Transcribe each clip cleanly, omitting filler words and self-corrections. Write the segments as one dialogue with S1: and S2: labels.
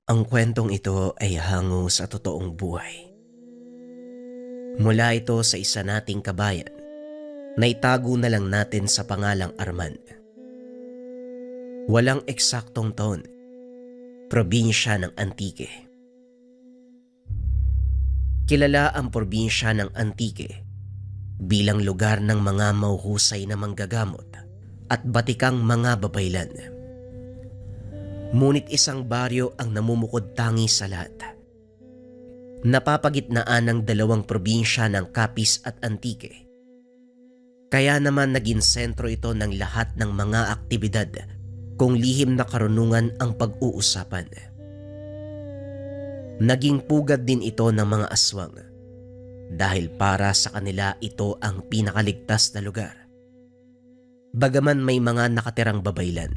S1: Ang kwentong ito ay hango sa totoong buhay. Mula ito sa isa nating kabayan na itago na lang natin sa pangalang Arman. Walang eksaktong taon, probinsya ng Antique. Kilala ang probinsya ng Antique bilang lugar ng mga mahuhusay na manggagamot at batikang mga babaylan. Ngunit isang baryo ang namumukod tangi sa lahat. Napapagitnaan ng dalawang probinsya ng Capiz at Antique. Kaya naman naging sentro ito ng lahat ng mga aktibidad kung lihim na karunungan ang pag-uusapan. Naging pugad din ito ng mga aswang dahil para sa kanila ito ang pinakaligtas na lugar. Bagaman may mga nakatirang babaylan,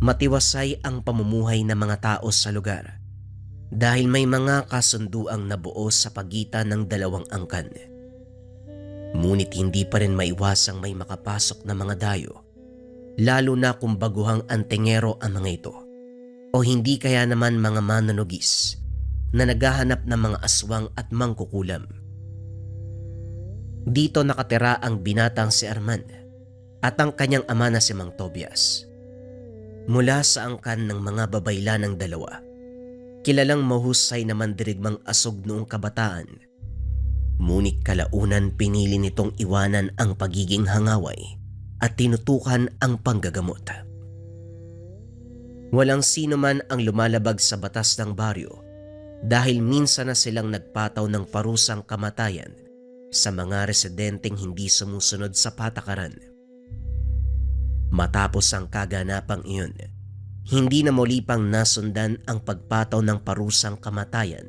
S1: matiwasay ang pamumuhay ng mga tao sa lugar dahil may mga kasunduang nabuo sa pagitan ng dalawang angkan. Ngunit hindi pa rin maiwasang may makapasok na mga dayo, lalo na kung baguhang antingero ang mga ito o hindi kaya naman mga manunugis na naghahanap ng mga aswang at mangkukulam. Dito nakatira ang binatang si Arman at ang kanyang ama na si Mang Tobias. Mula sa angkan ng mga babayla ng dalawa, kilalang mahusay na mandirigmang asog noong kabataan. Ngunit kalaunan pinili nitong iwanan ang pagiging hangaway at tinutukan ang panggagamot. Walang sino man ang lumalabag sa batas ng baryo dahil minsan na silang nagpataw ng parusang kamatayan sa mga residenteng hindi sumusunod sa patakaran. Matapos ang kaganapang iyon, hindi na muli pang nasundan ang pagpataw ng parusang kamatayan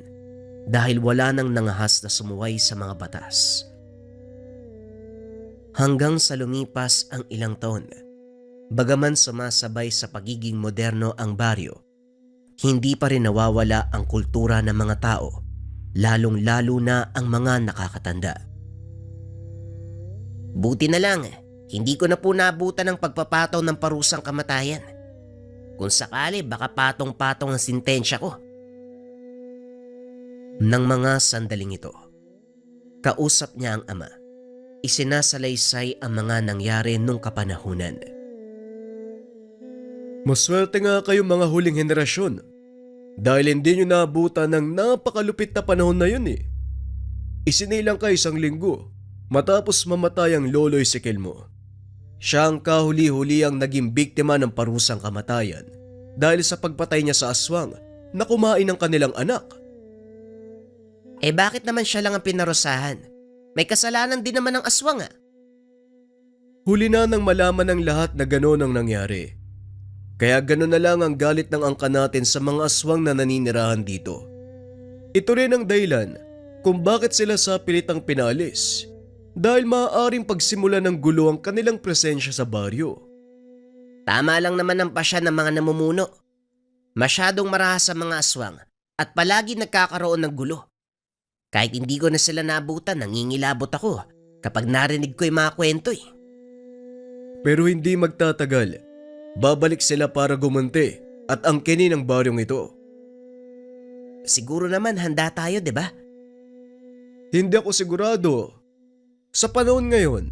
S1: dahil wala nang nangahas na sumuway sa mga batas. Hanggang sa lumipas ang ilang taon, bagaman sumasabay sa pagiging moderno ang baryo, hindi pa rin nawawala ang kultura ng mga tao, lalong-lalo na ang mga nakakatanda. Buti na lang, hindi ko na po naabutan ng pagpapataw ng parusang kamatayan. Kung sakali baka patong-patong ang sintensya ko. Nang mga sandaling ito, kausap niya ang ama. Isinasalaysay ang mga nangyari nung kapanahunan.
S2: Maswerte nga kayo mga huling henerasyon dahil hindi nyo naabutan ng napakalupit na panahon na yun eh. Isinilang ka 1 linggo matapos mamatay ang lolo'y sikil mo. Siya ang kahuli-huli ang naging biktima ng parusang kamatayan dahil sa pagpatay niya sa aswang na kumain ng kanilang anak.
S1: Bakit naman siya lang ang pinarusahan? May kasalanan din naman ang aswang .
S2: Huli na nang malaman ng lahat na gano'n ang nangyari. Kaya gano'n na lang ang galit ng angka natin sa mga aswang na naninirahan dito. Ito rin ang dahilan kung bakit sila sa pilitang pinalis. Dahil maaaring pagsimula ng gulo ang kanilang presensya sa baryo.
S1: Tama lang naman ang pasya ng mga namumuno. Masyadong marahas sa mga aswang at palagi nagkakaroon ng gulo. Kahit hindi ko na sila nabutan, nangingilabot ako kapag narinig ko yung mga kwento .
S2: Pero hindi magtatagal. Babalik sila para gumanti at angkinin ang baryong ito.
S1: Siguro naman handa tayo, di ba?
S2: Hindi ako sigurado. Sa panahon ngayon,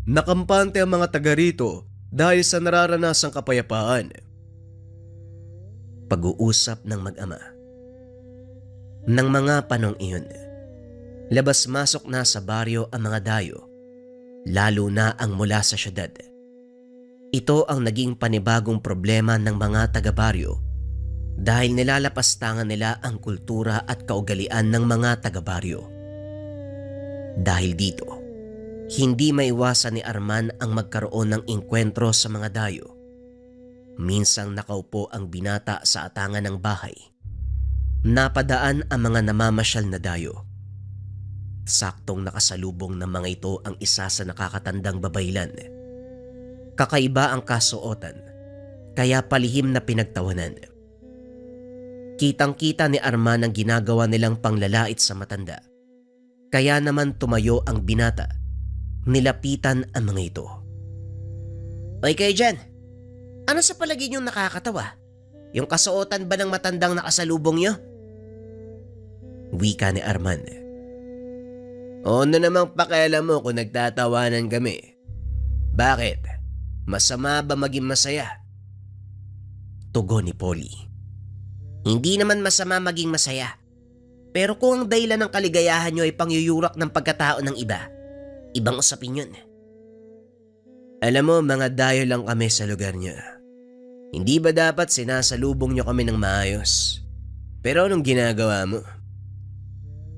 S2: nakampante ang mga taga rito dahil sa nararanasang kapayapaan.
S1: Pag-uusap ng mag-ama. Nang mga panong iyon, labas-masok na sa baryo ang mga dayo, lalo na ang mula sa syudad. Ito ang naging panibagong problema ng mga taga-baryo dahil nilalapastangan nila ang kultura at kaugalian ng mga taga-baryo. Dahil dito, hindi maiwasan ni Arman ang magkaroon ng engkwentro sa mga dayo. Minsang nakaupo ang binata sa atangan ng bahay. Napadaan ang mga namamasyal na dayo. Saktong nakasalubong ng mga ito ang isa sa nakakatandang babaylan. Kakaiba ang kasuotan, kaya palihim na pinagtawanan. Kitang-kita ni Arman ang ginagawa nilang panglalait sa matanda. Kaya naman tumayo ang binata. Nilapitan ang mga ito. Oy kayo dyan, ano sa palagay niyong nakakatawa? Yung kasuotan ba ng matandang nakasalubong nyo? Wika ni Arman. O ano namang pakialam mo kung nagtatawanan kami? Bakit? Masama ba maging masaya? Tugon ni Polly. Hindi naman masama maging masaya. Pero kung ang dahilan ng kaligayahan nyo ay pangyuyurak ng pagkatao ng iba, ibang usapin yun. Alam mo, mga dayo lang kami sa lugar nyo. Hindi ba dapat sinasalubong nyo kami ng maayos? Pero anong ginagawa mo?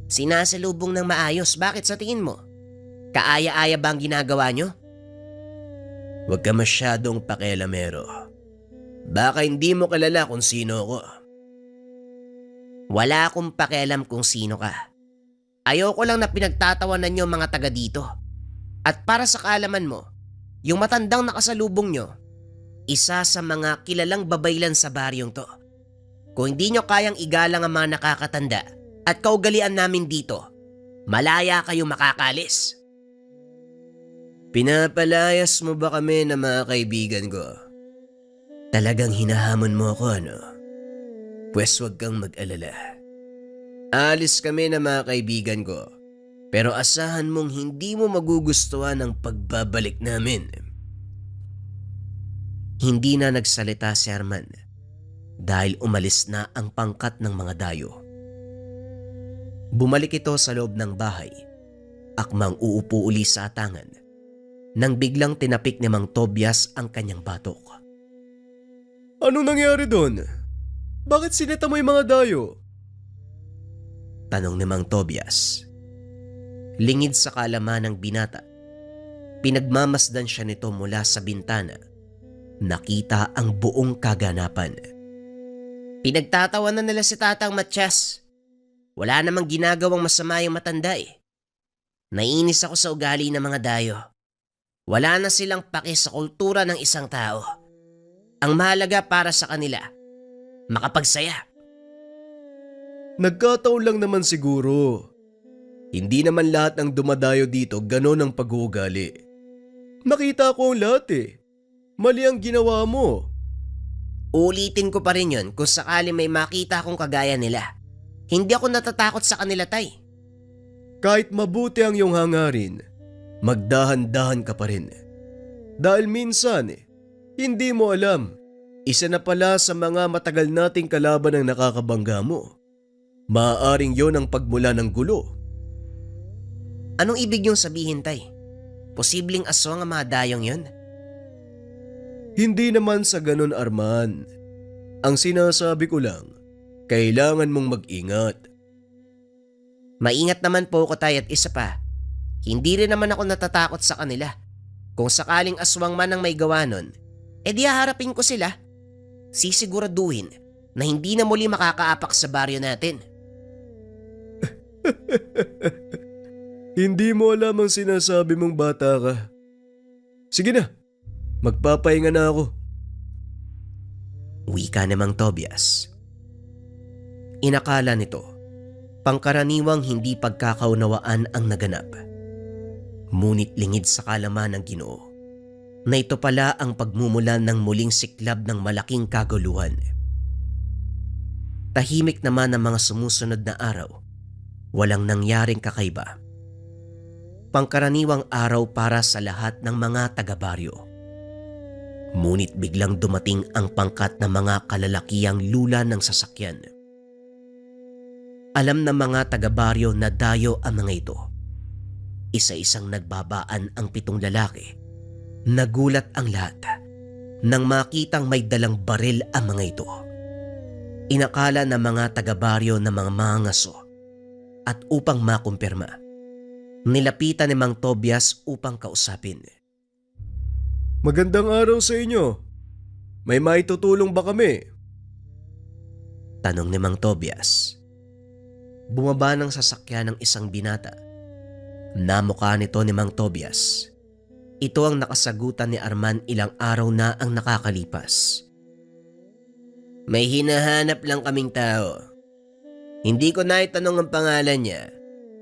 S1: Sinasalubong ng maayos? Bakit sa tingin mo? Kaaya-aya ba ang ginagawa nyo? Huwag ka masyadong pakialamero. Baka hindi mo kilala kung sino ako. Wala akong pakialam kung sino ka. Ayoko lang na pinagtatawanan nyo mga taga dito. At para sa kaalaman mo, yung matandang nakasalubong nyo, isa sa mga kilalang babaylan sa baryong to. Kung hindi nyo kayang igalang ang mga nakakatanda at kaugalian namin dito, malaya kayo makakalis. Pinapalayas mo ba kami na mga kaibigan ko? Talagang hinahamon mo ako, ano? Pwes wag kang mag-alala. Alis kami na mga kaibigan ko, pero asahan mong hindi mo magugustuhan ang pagbabalik namin. Hindi na nagsalita si Arman dahil umalis na ang pangkat ng mga dayo. Bumalik ito sa loob ng bahay, akmang uupo uli sa atangan, nang biglang tinapik ni Mang Tobias ang kanyang batok.
S2: Anong nangyari doon? Bakit sinita mo yung mga dayo?
S1: Tanong ni Mang Tobias. Lingid sa kaalaman ng binata, pinagmamasdan siya nito mula sa bintana. Nakita ang buong kaganapan. Pinagtatawanan nila si Tatang Matsyas. Wala namang ginagawang masama yung matanda eh. Naiinis ako sa ugali ng mga dayo. Wala na silang paki sa kultura ng isang tao. Ang mahalaga para sa kanila, makapagsaya.
S2: Nagkataon lang naman siguro. Hindi naman lahat ng dumadayo dito ganon ang pag-uugali. Nakita ko ang lahat eh. Mali ang ginawa mo.
S1: Ulitin ko pa rin yun kung sakali may makita akong kagaya nila. Hindi ako natatakot sa kanila, Tay.
S2: Kahit mabuti ang iyong hangarin, magdahan-dahan ka pa rin. Dahil minsan, hindi mo alam, isa na pala sa mga matagal nating kalaban ang nakakabangga mo. Maaaring yon ang pagmula ng gulo.
S1: Anong ibig niyong sabihin, Tay? Posibleng aswang ang mga dayong yun?
S2: Hindi naman sa ganon, Arman. Ang sinasabi ko lang, kailangan mong mag-ingat.
S1: Maingat naman po ako, Tay, at isa pa. Hindi rin naman ako natatakot sa kanila. Kung sakaling aswang man ang may gawa nun, edi haharapin ko sila. Sisiguraduhin na hindi na muli makakaapak sa baryo natin.
S2: Hindi mo alam ang sinasabi mong bata ka. Sige na, magpapahinga na ako.
S1: Wika ni Mang Tobias. Inakala nito, pangkaraniwang hindi pagkakaunawaan ang naganap. Ngunit lingid sa kalaman ng Ginoo na ito pala ang pagmumulan ng muling siklab ng malaking kaguluhan. Tahimik naman ang mga sumusunod na araw. Walang nangyaring kakaiba. Pangkaraniwang araw para sa lahat ng mga taga-baryo. Ngunit biglang dumating ang pangkat ng mga kalalakihang lula ng sasakyan. Alam ng mga taga-baryo na dayo ang mga ito. Isa-isang nagbabaan ang 7 lalaki. Nagulat ang lahat nang makitang may dalang baril ang mga ito. Inakala ng mga taga-baryo na mga mangaso at upang makumpirma, nilapitan ni Mang Tobias upang kausapin.
S2: Magandang araw sa inyo. May maitutulong ba kami?
S1: Tanong ni Mang Tobias. Bumaba ng sasakyan ng isang binata. Namukha nito ni Mang Tobias. Ito ang nakasagutan ni Arman ilang araw na ang nakakalipas. May hinahanap lang kaming tao. Hindi ko naitanong ang pangalan niya,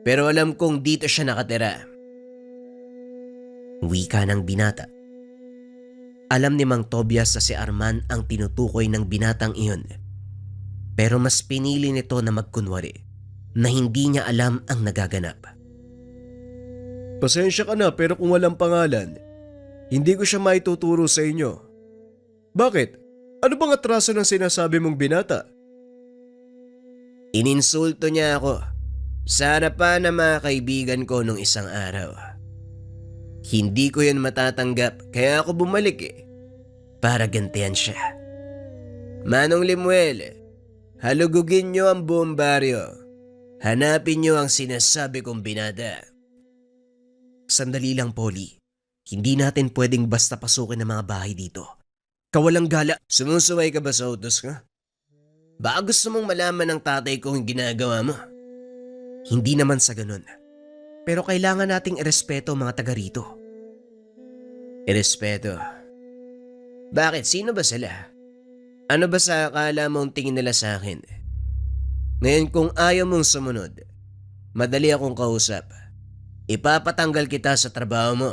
S1: pero alam kong dito siya nakatira. Wika ng binata. Alam ni Mang Tobias na si Arman ang tinutukoy ng binatang iyon. Pero mas pinili nito na magkunwari na hindi niya alam ang nagaganap.
S2: Pasensya ka na pero kung walang pangalan, hindi ko siya maituturo sa inyo. Bakit? Ano bang atraso ng sinasabi mong binata?
S1: Ininsulto niya ako sa harapan ng mga kaibigan ko nung isang araw. Hindi ko yun matatanggap kaya ako bumalik para gantihan siya. Manong Limuel, halugugin niyo ang buong baryo. Hanapin niyo ang sinasabi kong binata. Sandali lang, Polly. Hindi natin pwedeng basta pasukin ang mga bahay dito. Kawalang gala. Sumusuway ka ba sa utos ko? Baka gusto mong malaman ng tatay ko ang ginagawa mo? Hindi naman sa ganun. Pero kailangan nating irespeto ang mga taga rito. Irespeto? Bakit? Sino ba sila? Ano ba sa akala mong tingin nila sa akin? Ngayon kung ayaw mong sumunod, madali akong kausap. Ipapatanggal kita sa trabaho mo.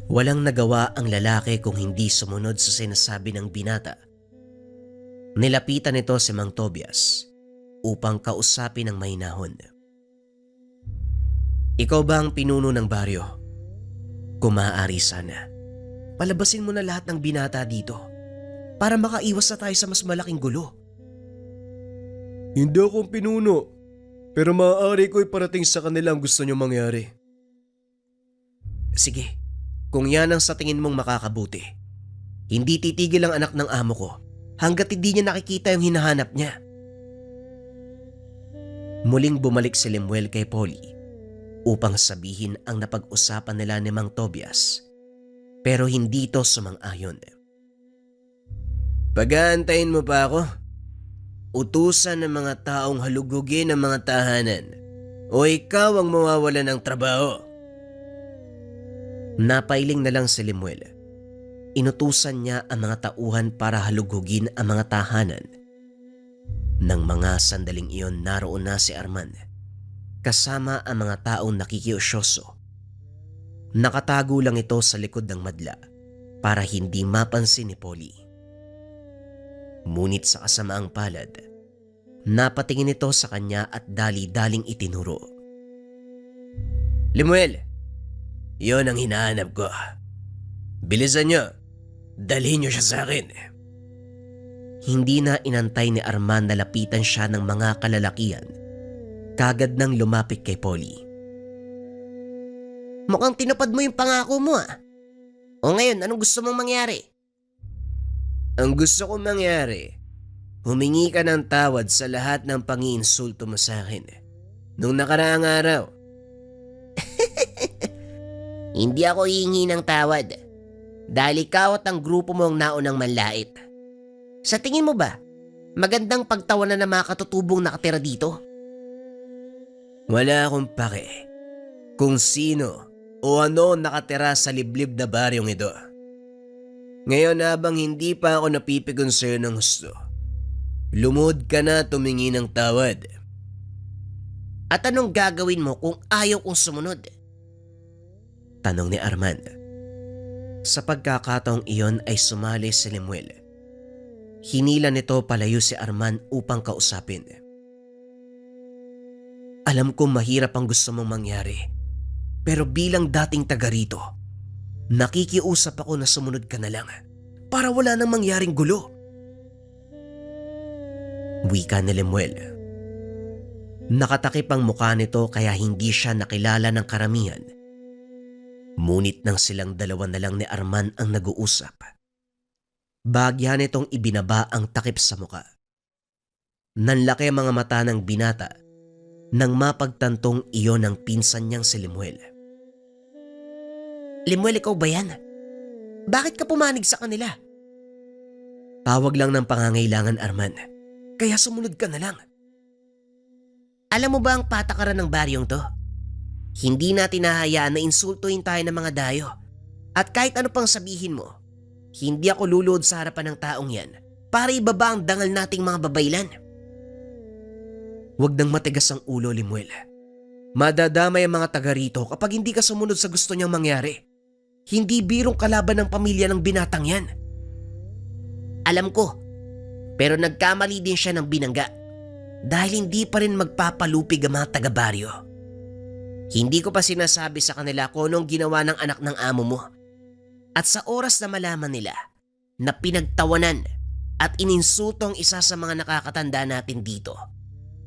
S1: Walang nagawa ang lalaki kung hindi sumunod sa sinasabi ng binata. Nilapitan nito si Mang Tobias upang kausapin ng mahinahon. Ikaw ba ang pinuno ng baryo? Kung maaari sana, palabasin mo na lahat ng binata dito para makaiwas na tayo sa mas malaking gulo.
S2: Hindi akong pinuno, pero maaari ko iparating sa kanila ang gusto niyo mangyari.
S1: Sige, kung yan ang sa tingin mong makakabuti. Hindi titigil ang anak ng amo ko hanggat hindi niya nakikita yung hinahanap niya. Muling bumalik si Limuel kay Polly upang sabihin ang napag-usapan nila ni Mang Tobias, pero hindi ito sumang-ayon. Pag-aantayin mo pa ako? Utusan ng mga taong halugugin ang mga tahanan o ikaw ang mawawala ng trabaho? Napailing na lang si Limuel. Inutusan niya ang mga tauhan para halugugin ang mga tahanan. Nang mga sandaling iyon naroon na si Arman, kasama ang mga taong nakikiusyoso. Nakatago lang ito sa likod ng madla para hindi mapansin ni Polly. Ngunit sa kasamaang palad, napatingin ito sa kanya at dali-daling itinuro. Limuel, yon ang hinahanap ko. Bilisan niyo, dalhin niyo siya sa akin. Hindi na inantay ni Arman na lapitan siya ng mga kalalakian. Kagad nang lumapit kay Polly. Mukhang tinupad mo yung pangako mo . O ngayon, anong gusto mong mangyari? Ang gusto kong mangyari, humingi ka ng tawad sa lahat ng pangiinsulto mo sa akin nung nakaraang araw. Hindi ako hihingi ng tawad dahil ikaw at ang grupo mo ang naunang manlait. Sa tingin mo ba, magandang pagtawanan ng mga katutubong nakatira dito? Wala akong pake kung sino o ano nakatira sa liblib na baryong ito. Ngayon habang hindi pa ako napipigon sa'yo ng gusto, lumod ka na tumingi ng tawad. At anong gagawin mo kung ayaw kong sumunod? Tanong ni Arman. Sa pagkakataong iyon ay sumali si Limuel. Hinila nito palayo si Arman upang kausapin. Alam kong mahirap ang gusto mong mangyari, pero bilang dating taga rito, nakikiusap ako na sumunod ka na lang para wala nang mangyaring gulo. Wika ni Limuel. Nakatakip ang mukha nito kaya hindi siya nakilala ng karamihan. Ngunit nang silang dalawa na lang ni Arman ang nag-uusap, bahagya nitong ibinaba ang takip sa mukha. Nanlaki ang mga mata ng binata nang mapagtantong iyon ang pinsan niyang si Limuel. Limuel, ikaw ba yan? Bakit ka pumanig sa kanila? Tawag lang ng pangangailangan, Arman. Kaya sumunod ka na lang. Alam mo ba ang patakaran ng baryong to? Hindi natin hahayaan na insultuhin tayo ng mga dayo. At kahit ano pang sabihin mo, hindi ako luluhod sa harapan ng taong yan para ibaba ang dangal nating mga babaylan. Huwag nang matigas ang ulo, Limuel. Madadamay ang mga taga rito kapag hindi ka sumunod sa gusto niyang mangyari. Hindi birong kalaban ng pamilya ng binatang yan. Alam ko, pero nagkamali din siya ng binangga dahil hindi pa rin magpapalupig ang mga taga-baryo. Hindi ko pa sinasabi sa kanila kung anong ginawa ng anak ng amo mo. At sa oras na malaman nila na pinagtawanan at ininsulto ang isa sa mga nakakatanda natin dito,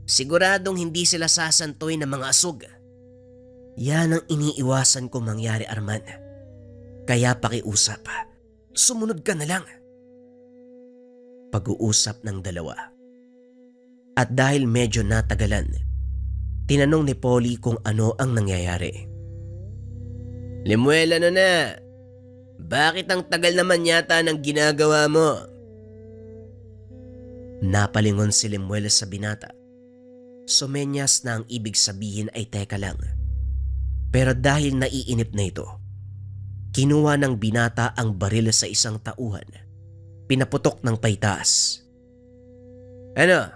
S1: siguradong hindi sila sasantuin ng mga asog. Yan ang iniiwasan ko mangyari, Arman. Kaya pakiusap, sumunod ka na lang. Pag-uusap ng dalawa. At dahil medyo natagalan, tinanong ni Polly kung ano ang nangyayari. Lemuel, ano na? Bakit ang tagal naman yata ng ginagawa mo? Napalingon si Lemuel sa binata. Sumenyas na ang ibig sabihin ay teka lang. Pero dahil naiinip na ito, kinuha ng binata ang baril sa isang tauhan. Pinaputok ng paitas. Ano?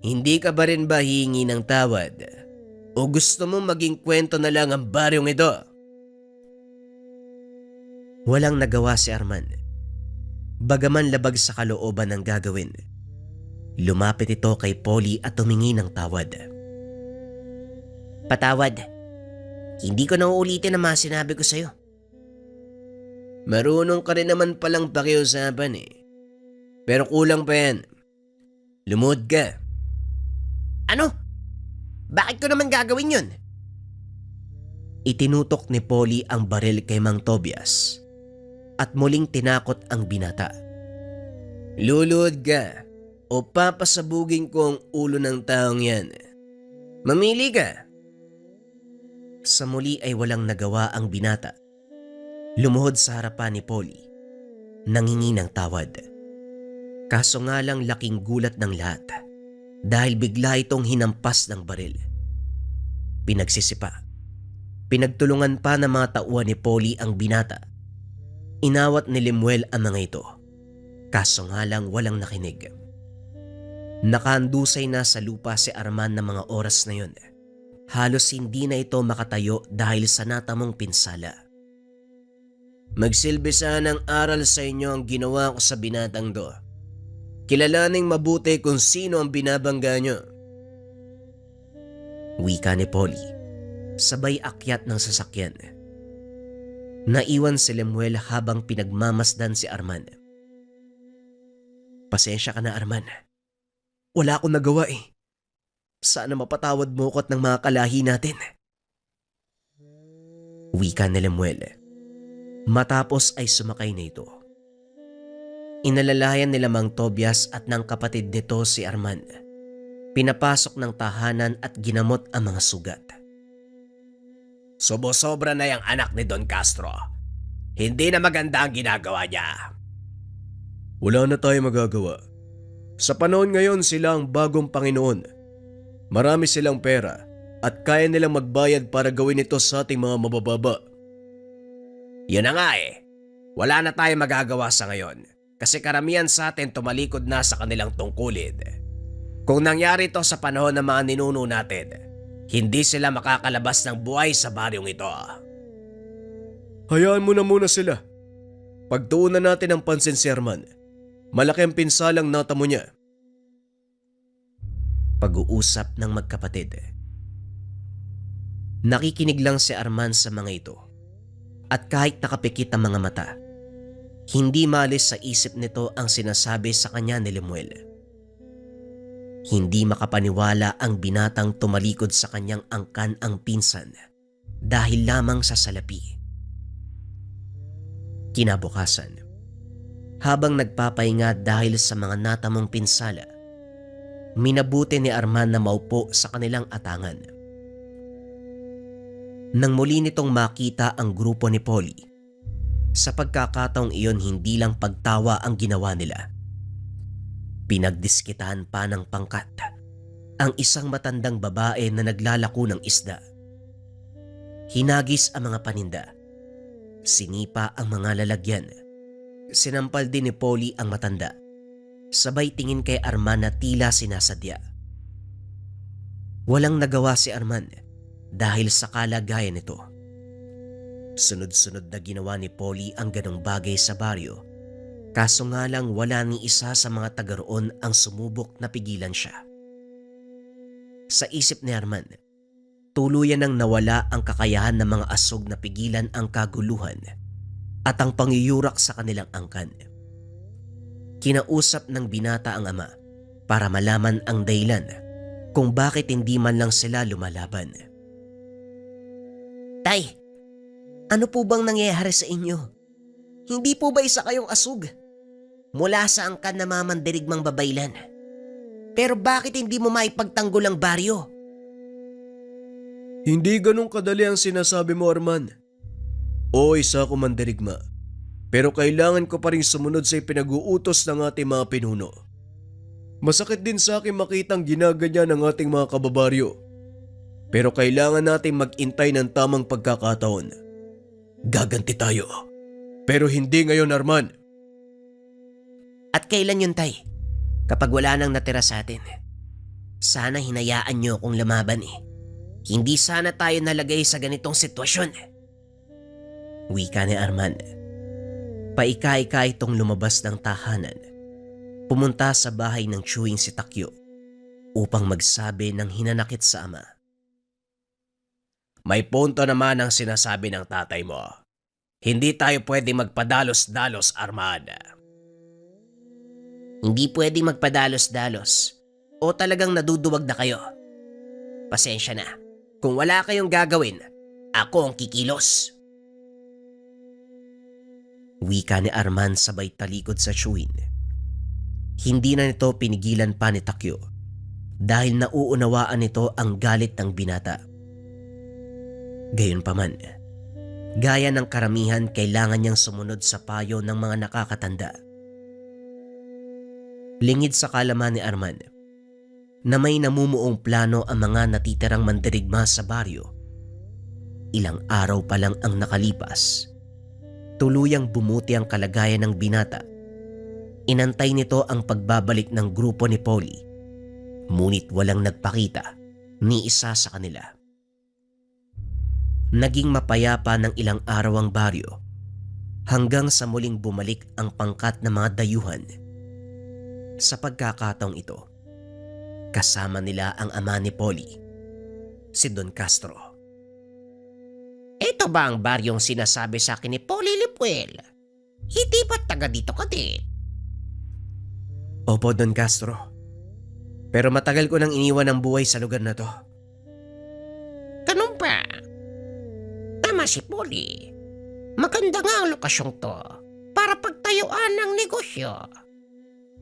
S1: Hindi ka ba rin ba hihingi ng tawad? O gusto mo maging kwento na lang ang baryong ito? Walang nagawa si Arman. Bagaman labag sa kalooban ng gagawin, lumapit ito kay Polly at humingi ng tawad. Patawad. Hindi ko na uulitin ang mga sinabi ko sa'yo. Marunong ka rin naman palang pakiusapan eh. Pero kulang pa yan. Lumuhod ka. Ano? Bakit ko naman gagawin yun? Itinutok ni Polly ang baril kay Mang Tobias at muling tinakot ang binata. Luluhod ka o papasabugin ko ang ulo ng taong yan. Mamili ka. Sa muli ay walang nagawa ang binata. Lumuhod sa harapan ni Polly, nanghingi ng tawad. Kaso nga lang laking gulat ng lahat dahil bigla itong hinampas ng baril. Pinagsisipa. Pinagtulungan pa ng mga tauhan ni Polly ang binata. Inawat ni Lemuel ang mga ito. Kaso nga lang walang nakinig. Nakahandusay na sa lupa si Arman ng mga oras na yun. Halos hindi na ito makatayo dahil sa natamong pinsala. Magsilbi sana ng aral sa inyo ang ginawa ko sa binatang do. Kilalaning mabuti kung sino ang binabangga nyo. Wika ni Polly, sabay akyat ng sasakyan. Naiwan si Lemuel habang pinagmamasdan si Arman. Pasensya ka na, Arman. Wala akong nagawa eh. Sana mapatawad mo ko at ng mga kalahi natin. Wika ni Lemuel. Matapos ay sumakay na ito. Inalalayan nila Mang Tobias at ng kapatid nito si Arman. Pinapasok ng tahanan at ginamot ang mga sugat. Sobo-sobra na yung anak ni Don Castro. Hindi na maganda ang ginagawa niya.
S2: Wala na tayo magagawa. Sa panahon ngayon sila ang bagong Panginoon. Marami silang pera at kaya nilang magbayad para gawin ito sa ating mga mabababa.
S1: Yun na nga eh. Wala na tayong magagawa sa ngayon kasi karamihan sa atin tumalikod na sa kanilang tungkulin. Kung nangyari ito sa panahon ng mga ninuno natin, hindi sila makakalabas ng buhay sa baryong ito.
S2: Hayaan mo na muna sila. Pagtuunan natin ang pansin si Arman. Malaki ang pinsalang natamo niya.
S1: Pag-uusap ng magkapatid. Nakikinig lang si Arman sa mga ito. At kahit nakapikit ang mga mata, hindi malis sa isip nito ang sinasabi sa kanya ni Lemuel. Hindi makapaniwala ang binatang tumalikod sa kanyang angkan ang pinsan dahil lamang sa salapi. Kinabukasan, habang nagpapahinga dahil sa mga natamong pinsala, minabuti ni Arman na maupo sa kanilang atangan. Nang muli nitong makita ang grupo ni Polly, sa pagkakataong iyon hindi lang pagtawa ang ginawa nila. Pinagdiskitahan pa ng pangkat ang isang matandang babae na naglalako ng isda. Hinagis ang mga paninda. Sinipa ang mga lalagyan. Sinampal din ni Polly ang matanda. Sabay tingin kay Arman na tila sinasadya. Walang nagawa si Arman dahil sa kalagayan nito. Sunod-sunod na ginawa ni Polly ang ganong bagay sa baryo. Kaso nga lang wala ni isa sa mga taga roon ang sumubok na pigilan siya. Sa isip ni Arman, tuluyan nang nawala ang kakayahan ng mga asog na pigilan ang kaguluhan at ang pangyuyurak sa kanilang angkan. Kinausap ng binata ang ama para malaman ang dahilan kung bakit hindi man lang sila lumalaban. Tay, ano po bang nangyayari sa inyo? Hindi po ba isa kayong asog? Mula sa angkan na mamandirigmang babaylan. Pero bakit hindi mo maipagtanggol ang baryo?
S2: Hindi ganun kadali ang sinasabi mo, Arman. Oo, isa ako mandirigma. Pero kailangan ko pa rin sumunod sa ipinag-uutos ng ating mga pinuno. Masakit din sa akin makitang ginaganyan ng ating mga kababaryo. Pero kailangan nating mag-intay ng tamang pagkakataon. Gaganti tayo. Pero hindi ngayon, Arman.
S1: At kailan yun, Tay? Kapag wala nang natira sa atin. Sana hinayaan nyo akong lumaban eh. Hindi sana tayo nalagay sa ganitong sitwasyon. Wika ni Arman. Paika-ika itong lumabas ng tahanan. Pumunta sa bahay ng chewing si Takyo upang magsabi ng hinanakit sa ama. May punto naman ang sinasabi ng tatay mo. Hindi tayo pwede magpadalos-dalos, Arman. Hindi pwede magpadalos-dalos o talagang naduduwag na kayo. Pasensya na. Kung wala kayong gagawin, ako ang kikilos. Wika ni Arman sabay talikod sa chewing. Hindi na nito pinigilan pa ni Takyo dahil nauunawaan nito ang galit ng binata. Gayunpaman, gaya ng karamihan kailangan niyang sumunod sa payo ng mga nakakatanda. Lingid sa kalaman ni Arman na may namumuong plano ang mga natitirang mandirigma sa baryo. Ilang araw pa lang ang nakalipas, tuluyang bumuti ang kalagayan ng binata. Inantay nito ang pagbabalik ng grupo ni Polly, ngunit walang nagpakita ni isa sa kanila. Naging mapayapa ng ilang araw ang baryo hanggang sa muling bumalik ang pangkat ng mga dayuhan. Sa pagkakataong ito, kasama nila ang ama ni Polly, si Don Castro. Ito ba ang baryong sinasabi sa akin ni Polly Lipuel? Hindi ba taga dito ka din? Opo, Don Castro. Pero matagal ko nang iniwan ang buhay sa lugar na to. Ganun ba? Tama si Polly. Maganda nga ang lokasyong to para pagtayuan ng negosyo.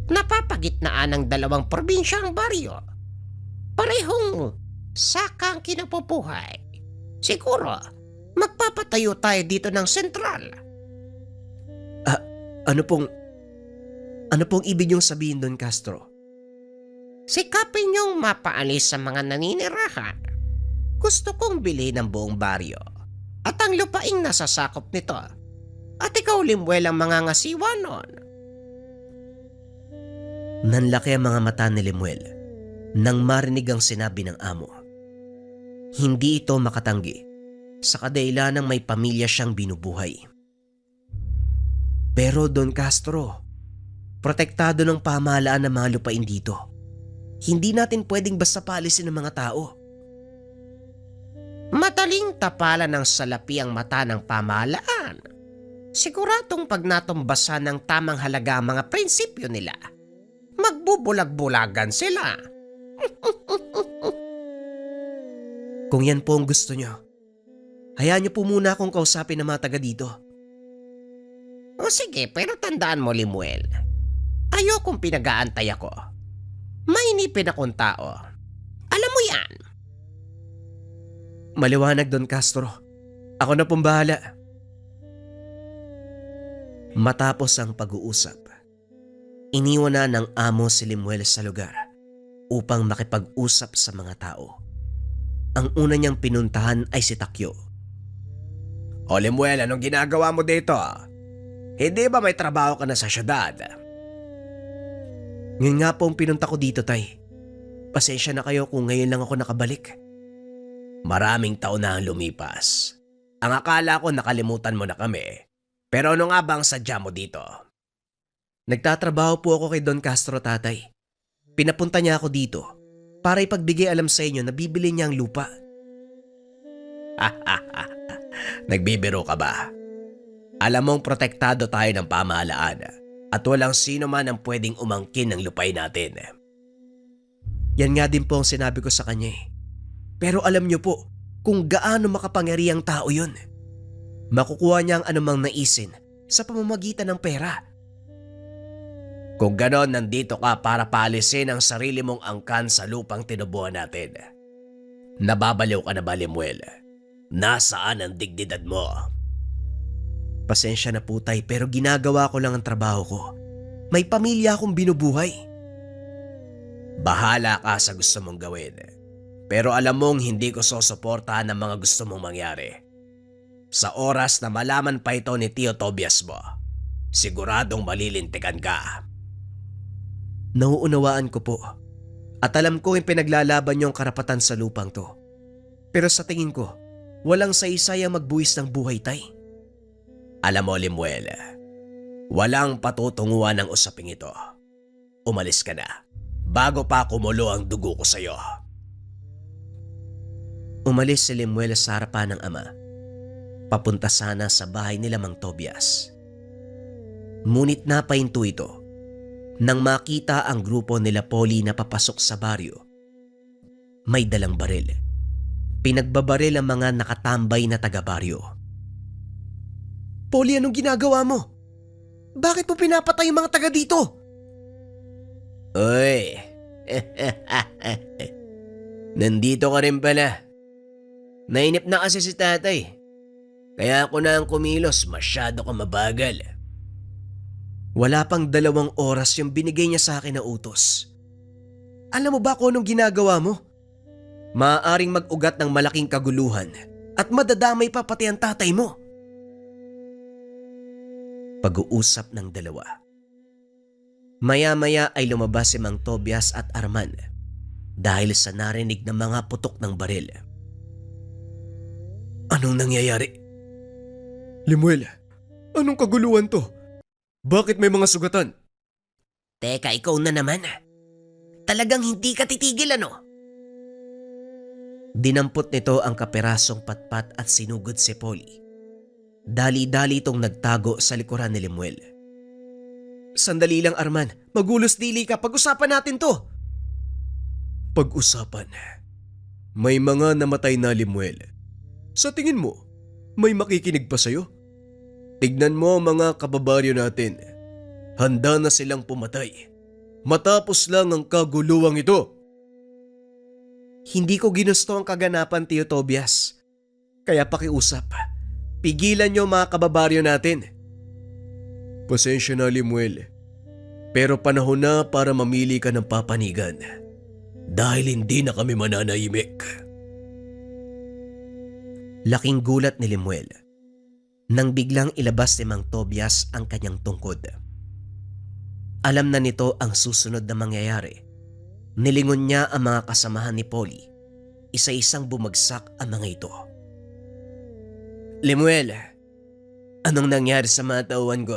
S1: Napapagitnaan ng dalawang probinsya ang baryo. Parehong saka ang kinapubuhay. Siguro, magpapatayo tayo dito ng sentral. Ano pong ibig niyong sabihin, Don Castro? Sikapin niyong mapaalis sa mga naninirahan. Gusto kong bilhin ang buong baryo at ang lupaing nasasakop nito. At ikaw, Limuel, ang mga ngasiwa nun. Nanlaki ang mga mata ni Limuel nang marinig ang sinabi ng amo. Hindi ito makatanggi sa kadahilanang may pamilya siyang binubuhay. Pero Don Castro, protektado ng pamahalaan ng mga lupain dito. Hindi natin pwedeng basta paalisin ng mga tao. Madaling tapalan ng salapi ang mata ng pamahalaan. Siguradong pag natumbasan ng tamang halaga ang mga prinsipyo nila, magbubulag-bulagan sila. Kung yan po ang gusto nyo, hayaan nyo po muna akong kausapin ng mga taga dito. O sige, pero tandaan mo, Limuel, ayokong pinag-aantay ako. Mainipin akong tao. Alam mo yan. Maliwanag, Don Castro. Ako na pong bahala. Matapos ang pag-uusap, iniwan na ng amo si Limuel sa lugar upang makipag-usap sa mga tao. Ang una niyang pinuntahan ay si Takyo. O Limuel, anong ginagawa mo dito? Hindi ba may trabaho ka na sa syudad? Ngayon nga po ang pinunta ko dito, Tay. Pasensya na kayo kung ngayon lang ako nakabalik. Maraming taon na ang lumipas Ang akala ko nakalimutan mo na kami. Pero ano nga ba ang sadya mo dito? Nagtatrabaho po ako kay Don Castro, tatay. Pinapunta niya ako dito para ipagbigay alam sa inyo na bibili niya ang lupa. Nagbibiro ka ba? Alam mong protektado tayo ng pamahalaan at walang sino man ang pwedeng umangkin ng lupay natin. Yan nga din po ang sinabi ko sa kanya eh. Pero alam niyo po kung gaano makapangyarihang tao yun. Makukuha niya ang anumang naisin sa pamamagitan ng pera. Kung ganon, nandito ka para paalisin ang sarili mong angkan sa lupang tinubuhan natin. Nababaliw ka na ba, Lemuel? Nasaan ang dignidad mo? Pasensya na po, tay, pero ginagawa ko lang ang trabaho ko. May pamilya akong binubuhay. Bahala ka sa gusto mong gawin. Pero alam mong hindi ko susuportahan ang mga gusto mong mangyari. Sa oras na malaman pa ito ni Tio Tobias mo, siguradong malilintikan ka. Nauunawaan ko po. At alam ko yung pinaglalaban niyong karapatan sa lupang to. Pero sa tingin ko, walang saysay ang magbuwis ng buhay, tay. Alam mo, Lemuel, walang patutunguhan ng usaping ito. Umalis ka na, bago pa kumulo ang dugo ko sa'yo. Umalis si Lemuel sa harapan ng ama. Papunta sana sa bahay nila Mang Tobias. Ngunit napahinto ito nang makita ang grupo nila Polly na papasok sa baryo. May dalang baril. Pinagbabaril ang mga nakatambay na taga-baryo. Polly, anong ginagawa mo? Bakit mo pinapatay yung mga taga dito? Uy! Nandito ka rin pala. Nainip na kasi si tatay. Kaya ako na ang kumilos, masyado ka mabagal. Wala pang 2 oras yung binigay niya sa akin na utos. Alam mo ba kung anong ginagawa mo? Maaaring mag-ugat ng malaking kaguluhan at madadamay pa pati ang tatay mo. Pag-uusap ng dalawa. Maya-maya ay lumabas si Mang Tobias at Arman dahil sa narinig ng mga putok ng baril. Anong nangyayari?
S2: Lemuel, anong kaguluhan to? Bakit may mga sugatan?
S1: Teka, ikaw na naman. Talagang hindi ka titigil, ano? Dinampot nito ang kaperasong patpat at sinugod si Polly. Dali-dali itong nagtago sa likuran ni Lemuel. Sandali lang, Arman. Magulos dili ka. Pag-usapan natin to.
S2: Pag-usapan. May mga namatay na, Lemuel. Sa tingin mo, may makikinig pa sa'yo? Tignan mo ang mga kababaryo natin. Handa na silang pumatay. Matapos lang ang kaguluhang ito.
S1: Hindi ko ginusto ang kaganapan, Tio Tobias. Kaya pakiusap. Pigilan niyo mga kababaryo natin.
S2: Pasensya na, Lemuel. Pero panahon na para mamili ka ng papanigan. Dahil hindi na kami mananahimik.
S1: Laking gulat ni Lemuel nang biglang ilabas ni Mang Tobias ang kanyang tungkod. Alam na nito ang susunod na mangyayari. Nilingon niya ang mga kasamahan ni Polly. Isa-isang bumagsak ang mga ito. Lemuel, anong nangyari sa mga tauhan ko?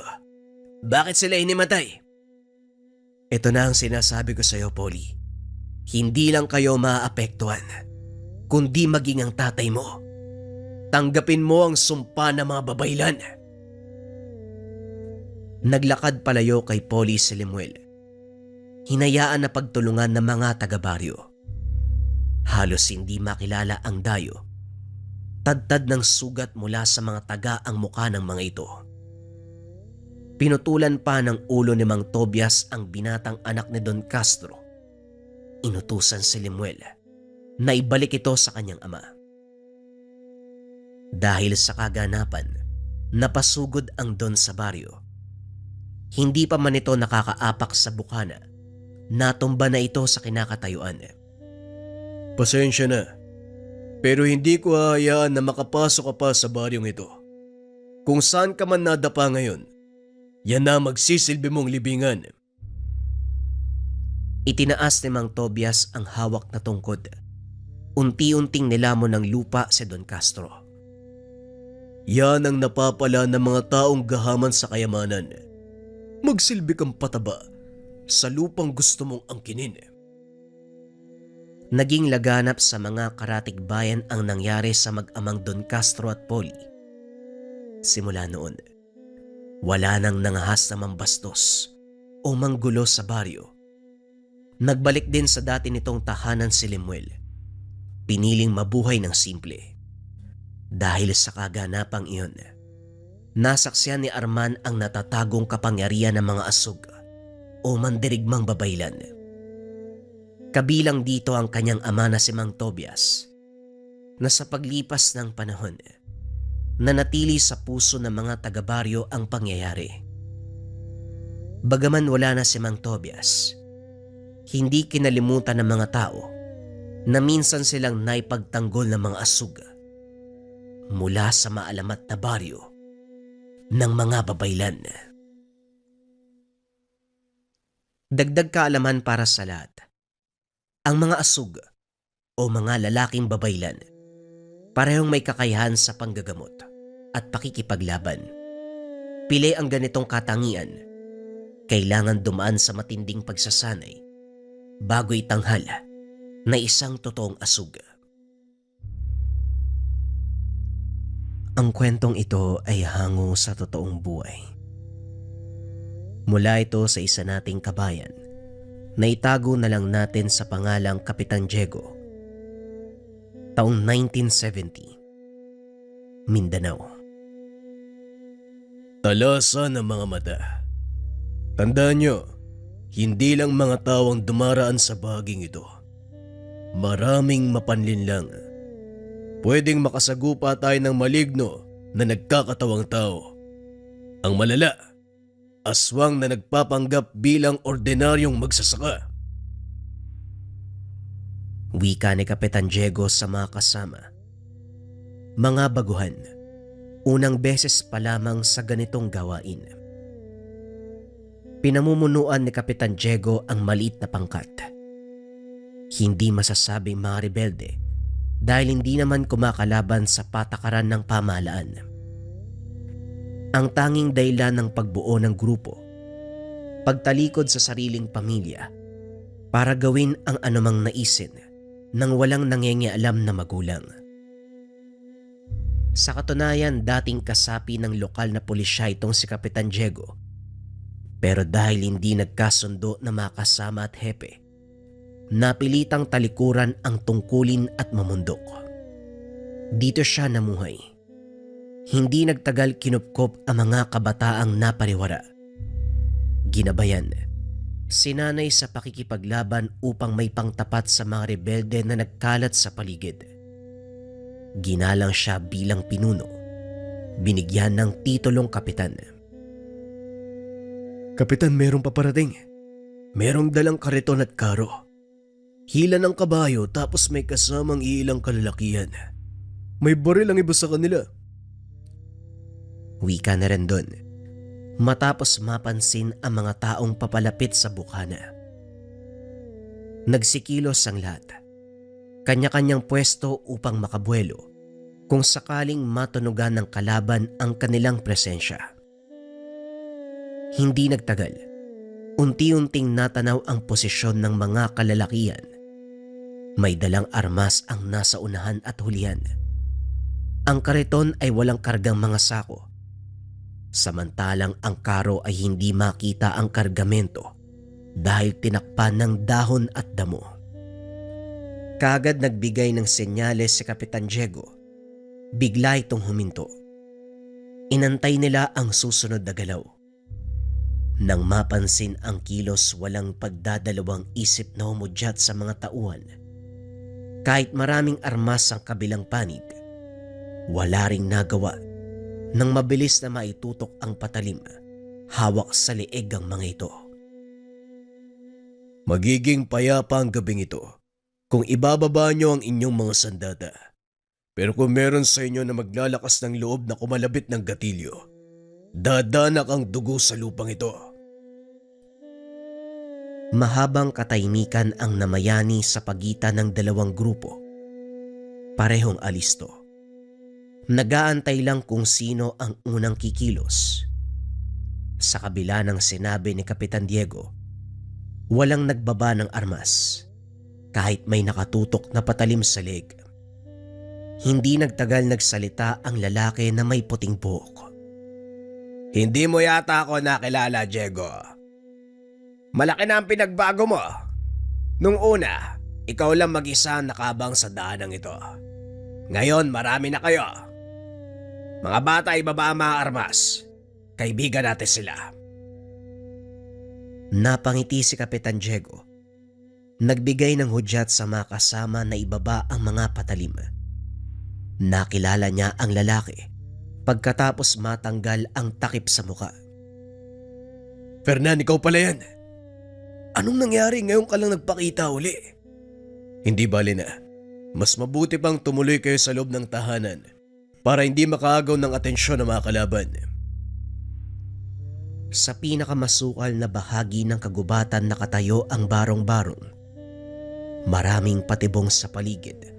S1: Bakit sila inimatay? Ito na ang sinasabi ko sa iyo, Polly. Hindi lang kayo maaapektuhan, kundi maging ang tatay mo. Tanggapin mo ang sumpa ng mga babaylan. Naglakad palayo kay Polly si Lemuel. Hinayaan na pagtulungan ng mga taga-baryo. Halos hindi makilala ang dayo. Tadtad ng sugat mula sa mga taga ang mukha ng mga ito. Pinutulan pa ng ulo ni Mang Tobias ang binatang anak ni Don Castro. Inutusan si Lemuel na ibalik ito sa kanyang ama. Dahil sa kaganapan, napasugod ang Don sa baryo. Hindi pa man ito nakakaapak sa bukana, natumba na ito sa kinakatayuan.
S2: Pasensya na, pero hindi ko hahayaan na makapasok ka pa sa baryong ito. Kung saan ka man nadapa ngayon, yan na magsisilbi mong libingan.
S1: Itinaas ni Mang Tobias ang hawak na tungkod. Unti-unting nilamon ng lupa si Don Castro.
S2: Yan ang napapala ng mga taong gahaman sa kayamanan. Magsilbi kang pataba sa lupang gusto mong angkinin.
S1: Naging laganap sa mga karatig bayan ang nangyari sa mag-amang Don Castro at Polly. Simula noon, wala nang nangahas na mambastos o manggulo sa baryo. Nagbalik din sa dati nitong tahanan si Lemuel. Piniling mabuhay ng simple. Dahil sa kaganapang iyon, nasaksiyan ni Arman ang natatagong kapangyarihan ng mga asug o mandirigmang babaylan. Kabilang dito ang kanyang ama na si Mang Tobias, na sa paglipas ng panahon, nanatili sa puso ng mga taga-baryo ang pangyayari. Bagaman wala na si Mang Tobias, hindi kinalimutan ng mga tao na minsan silang naipagtanggol ng mga asug mula sa maalamat na baryo ng mga babaylan. Dagdag kaalaman para sa lahat. Ang mga asug o mga lalaking babaylan parehong may kakayahan sa panggagamot at pakikipaglaban. Pili ang ganitong katangian, kailangan dumaan sa matinding pagsasanay bago itanghal na isang totoong asug. Ang kwentong ito ay hango sa totoong buhay. Mula ito sa isa nating kabayan na itago na lang natin sa pangalang Kapitan Diego. Taong 1970, Mindanao.
S2: Talasan ng mga mata. Tandaan nyo, hindi lang mga tao ang dumaraan sa bahaging ito. Maraming mapanlinlang. Pwedeng makasagupa tayo ng maligno na nagkakatawang tao. Ang malala, aswang na nagpapanggap bilang ordinaryong magsasaka.
S1: Wika ni Kapitan Diego sa mga kasama. Mga baguhan, unang beses pa lamang sa ganitong gawain. Pinamumunuan ni Kapitan Diego ang maliit na pangkat. Hindi masasabing mga rebelde dahil hindi naman kumakalaban sa patakaran ng pamahalaan. Ang tanging dahilan ng pagbuo ng grupo, pagtalikod sa sariling pamilya para gawin ang anumang naisin nang walang nangingialam na magulang. Sa katunayan, dating kasapi ng lokal na pulisya itong si Kapitan Diego. Pero dahil hindi nagkasundo na makasama at hepe, napilitang talikuran ang tungkulin at mamundok. Dito siya namuhay. Hindi nagtagal kinupkop ang mga kabataang napariwara. Ginabayan, sinanay sa pakikipaglaban upang may pangtapat sa mga rebelde na nagkalat sa paligid. Ginalang siya bilang pinuno, binigyan ng titulong kapitan.
S2: Kapitan, merong paparating. Merong dalang kariton at karo. Hila ng kabayo tapos may kasamang ilang kalalakihan. May baril ang iba sa kanila.
S1: Wika na rin doon, matapos mapansin ang mga taong papalapit sa bukana. Nagsikilos ang lahat, kanya-kanyang pwesto upang makabuelo kung sakaling matunugan ng kalaban ang kanilang presensya. Hindi nagtagal, unti-unting natanaw ang posisyon ng mga kalalakihan. May dalang armas ang nasa unahan at hulihan. Ang kariton ay walang kargang mga sako. Samantalang ang karo ay hindi makita ang kargamento dahil tinakpan ng dahon at damo. Kaagad nagbigay ng senyales si Kapitan Diego. Bigla itong huminto. Inantay nila ang susunod na galaw. Nang mapansin ang kilos, walang pagdadalawang isip na humudyat sa mga tauhan. Kahit maraming armas ang kabilang panig, wala ring nagawa nang mabilis na maitutok ang patalim, hawak sa leeg ang mga ito.
S2: Magiging payapa ang gabing ito kung ibababa nyo ang inyong mga sandata. Pero kung meron sa inyo na maglalakas ng loob na kumalabit ng gatilyo, dadanak ang dugo sa lupang ito.
S1: Mahabang katahimikan ang namayani sa pagitan ng dalawang grupo. Parehong alisto. Nag-aantay lang kung sino ang unang kikilos. Sa kabila ng sinabi ni Kapitan Diego, walang nagbaba ng armas kahit may nakatutok na patalim sa leg. Hindi nagtagal nagsalita ang lalaki na may puting buhok.
S2: Hindi mo yata ako nakilala, Diego. Malaki na ang pinagbago mo. Nung una, ikaw lang mag-isa ang nakabang sa daanang ito. Ngayon, marami na kayo. Mga bata, ibaba ang mga armas. Kaibigan natin sila.
S1: Napangiti si Kapitan Diego. Nagbigay ng hudyat sa mga kasama na ibaba ang mga patalim. Nakilala niya ang lalaki pagkatapos matanggal ang takip sa muka.
S2: Fernan, ikaw pala yan. Anong nangyari ngayon ka lang nagpakita uli? Hindi bali na. Mas mabuti pang tumuloy kayo sa loob ng tahanan para hindi makaagaw ng atensyon ng mga kalaban.
S1: Sa pinakamasukal na bahagi ng kagubatan nakatayo ang barong-barong. Maraming patibong sa paligid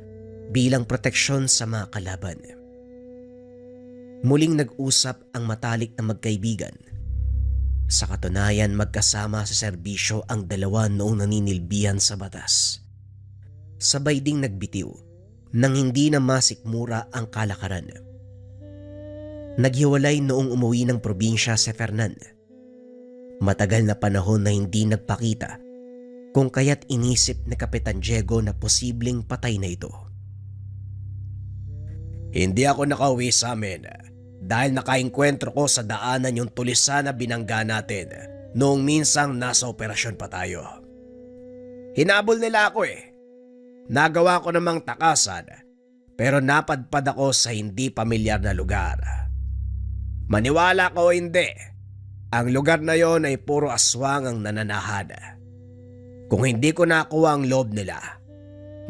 S1: bilang proteksyon sa mga kalaban. Muling nag-usap ang matalik na magkaibigan. Sa katunayan, magkasama sa serbisyo ang dalawa noong naninilbihan sa batas. Sabay ding nagbitiw nang hindi na masikmura ang kalakaran. Naghiwalay noong umuwi ng probinsya si Fernan. Matagal na panahon na hindi nagpakita, kung kaya't inisip ni Kapitan Diego na posibleng patay na ito.
S2: Hindi ako nakauwi sa amin dahil nakaengkwentro ko sa daanan yung tulisan na binangga natin noong minsang nasa operasyon pa tayo. Hinabol nila ako eh. Nagawa ko namang takasan pero napadpad ako sa hindi pamilyar na lugar. Maniwala ko o hindi, ang lugar na yon ay puro aswang ang nananahan. Kung hindi ko nakuha ang loob nila,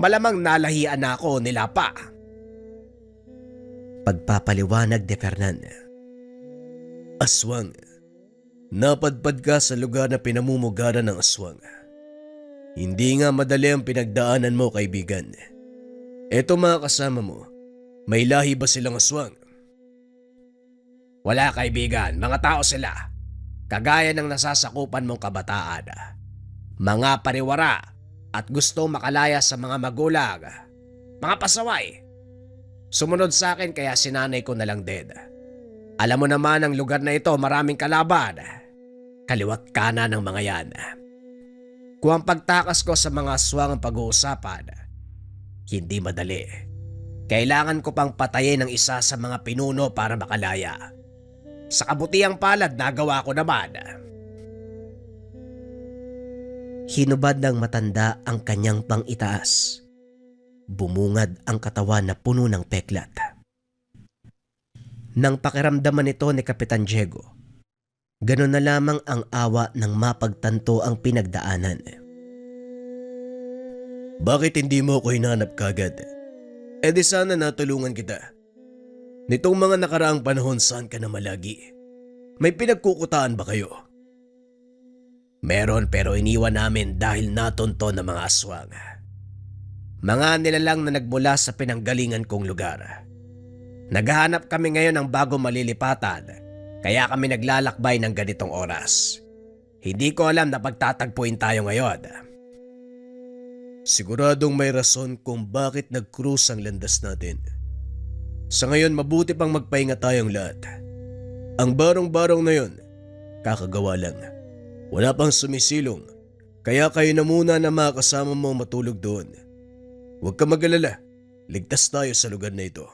S2: malamang nalahian na ako nila pa.
S1: Pagpapaliwanag ni Fernan.
S2: Aswang. Napadpad ka sa lugar na pinamumugaran ng aswang. Hindi nga madali ang pinagdaanan mo, kaibigan. Eto mga kasama mo, may lahi ba silang aswang? Wala, kaibigan, mga tao sila. Kagaya ng nasasakupan mong kabataan. Mga pariwara at gusto makalaya sa mga magulang. Mga pasaway. Sumunod sa akin kaya sinanay ko na lang din. Alam mo naman ang lugar na ito maraming kalaban. Kaliwat kanan ng mga yan. Kung ang pagtakas ko sa mga aswang ang pag-uusapan, hindi madali. Kailangan ko pang patayin ang isa sa mga pinuno para makalaya. Sa kabutiang palad nagawa ko naman.
S1: Hinubad ng matanda ang kanyang pang-itaas. Bumungad ang katawan na puno ng peklat. Nang pakiramdaman nito ni Kapitan Diego, ganun na lamang ang awa ng mapagtanto ang pinagdaanan.
S2: Bakit hindi mo ko hinanap kagad? E di sana natulungan kita. Nitong mga nakaraang panahon saan ka na malagi? May pinagkukutaan ba kayo? Meron pero iniwan namin dahil natunto ng mga aswang. Mga nilalang na nagmula sa pinanggalingan kong lugar. Naghahanap kami ngayon ng bago malilipatan kaya kami naglalakbay ng ganitong oras. Hindi ko alam na pagtatagpuin tayo ngayon. Siguradong may rason kung bakit nag-cruise ang landas natin. Sa ngayon mabuti pang magpahinga tayong lahat. Ang barong-barong na yon, kakagawa lang. Wala pang sumisilong, kaya kayo na muna na mga kasama mo matulog doon. Huwag ka mag-alala, ligtas tayo sa lugar na ito.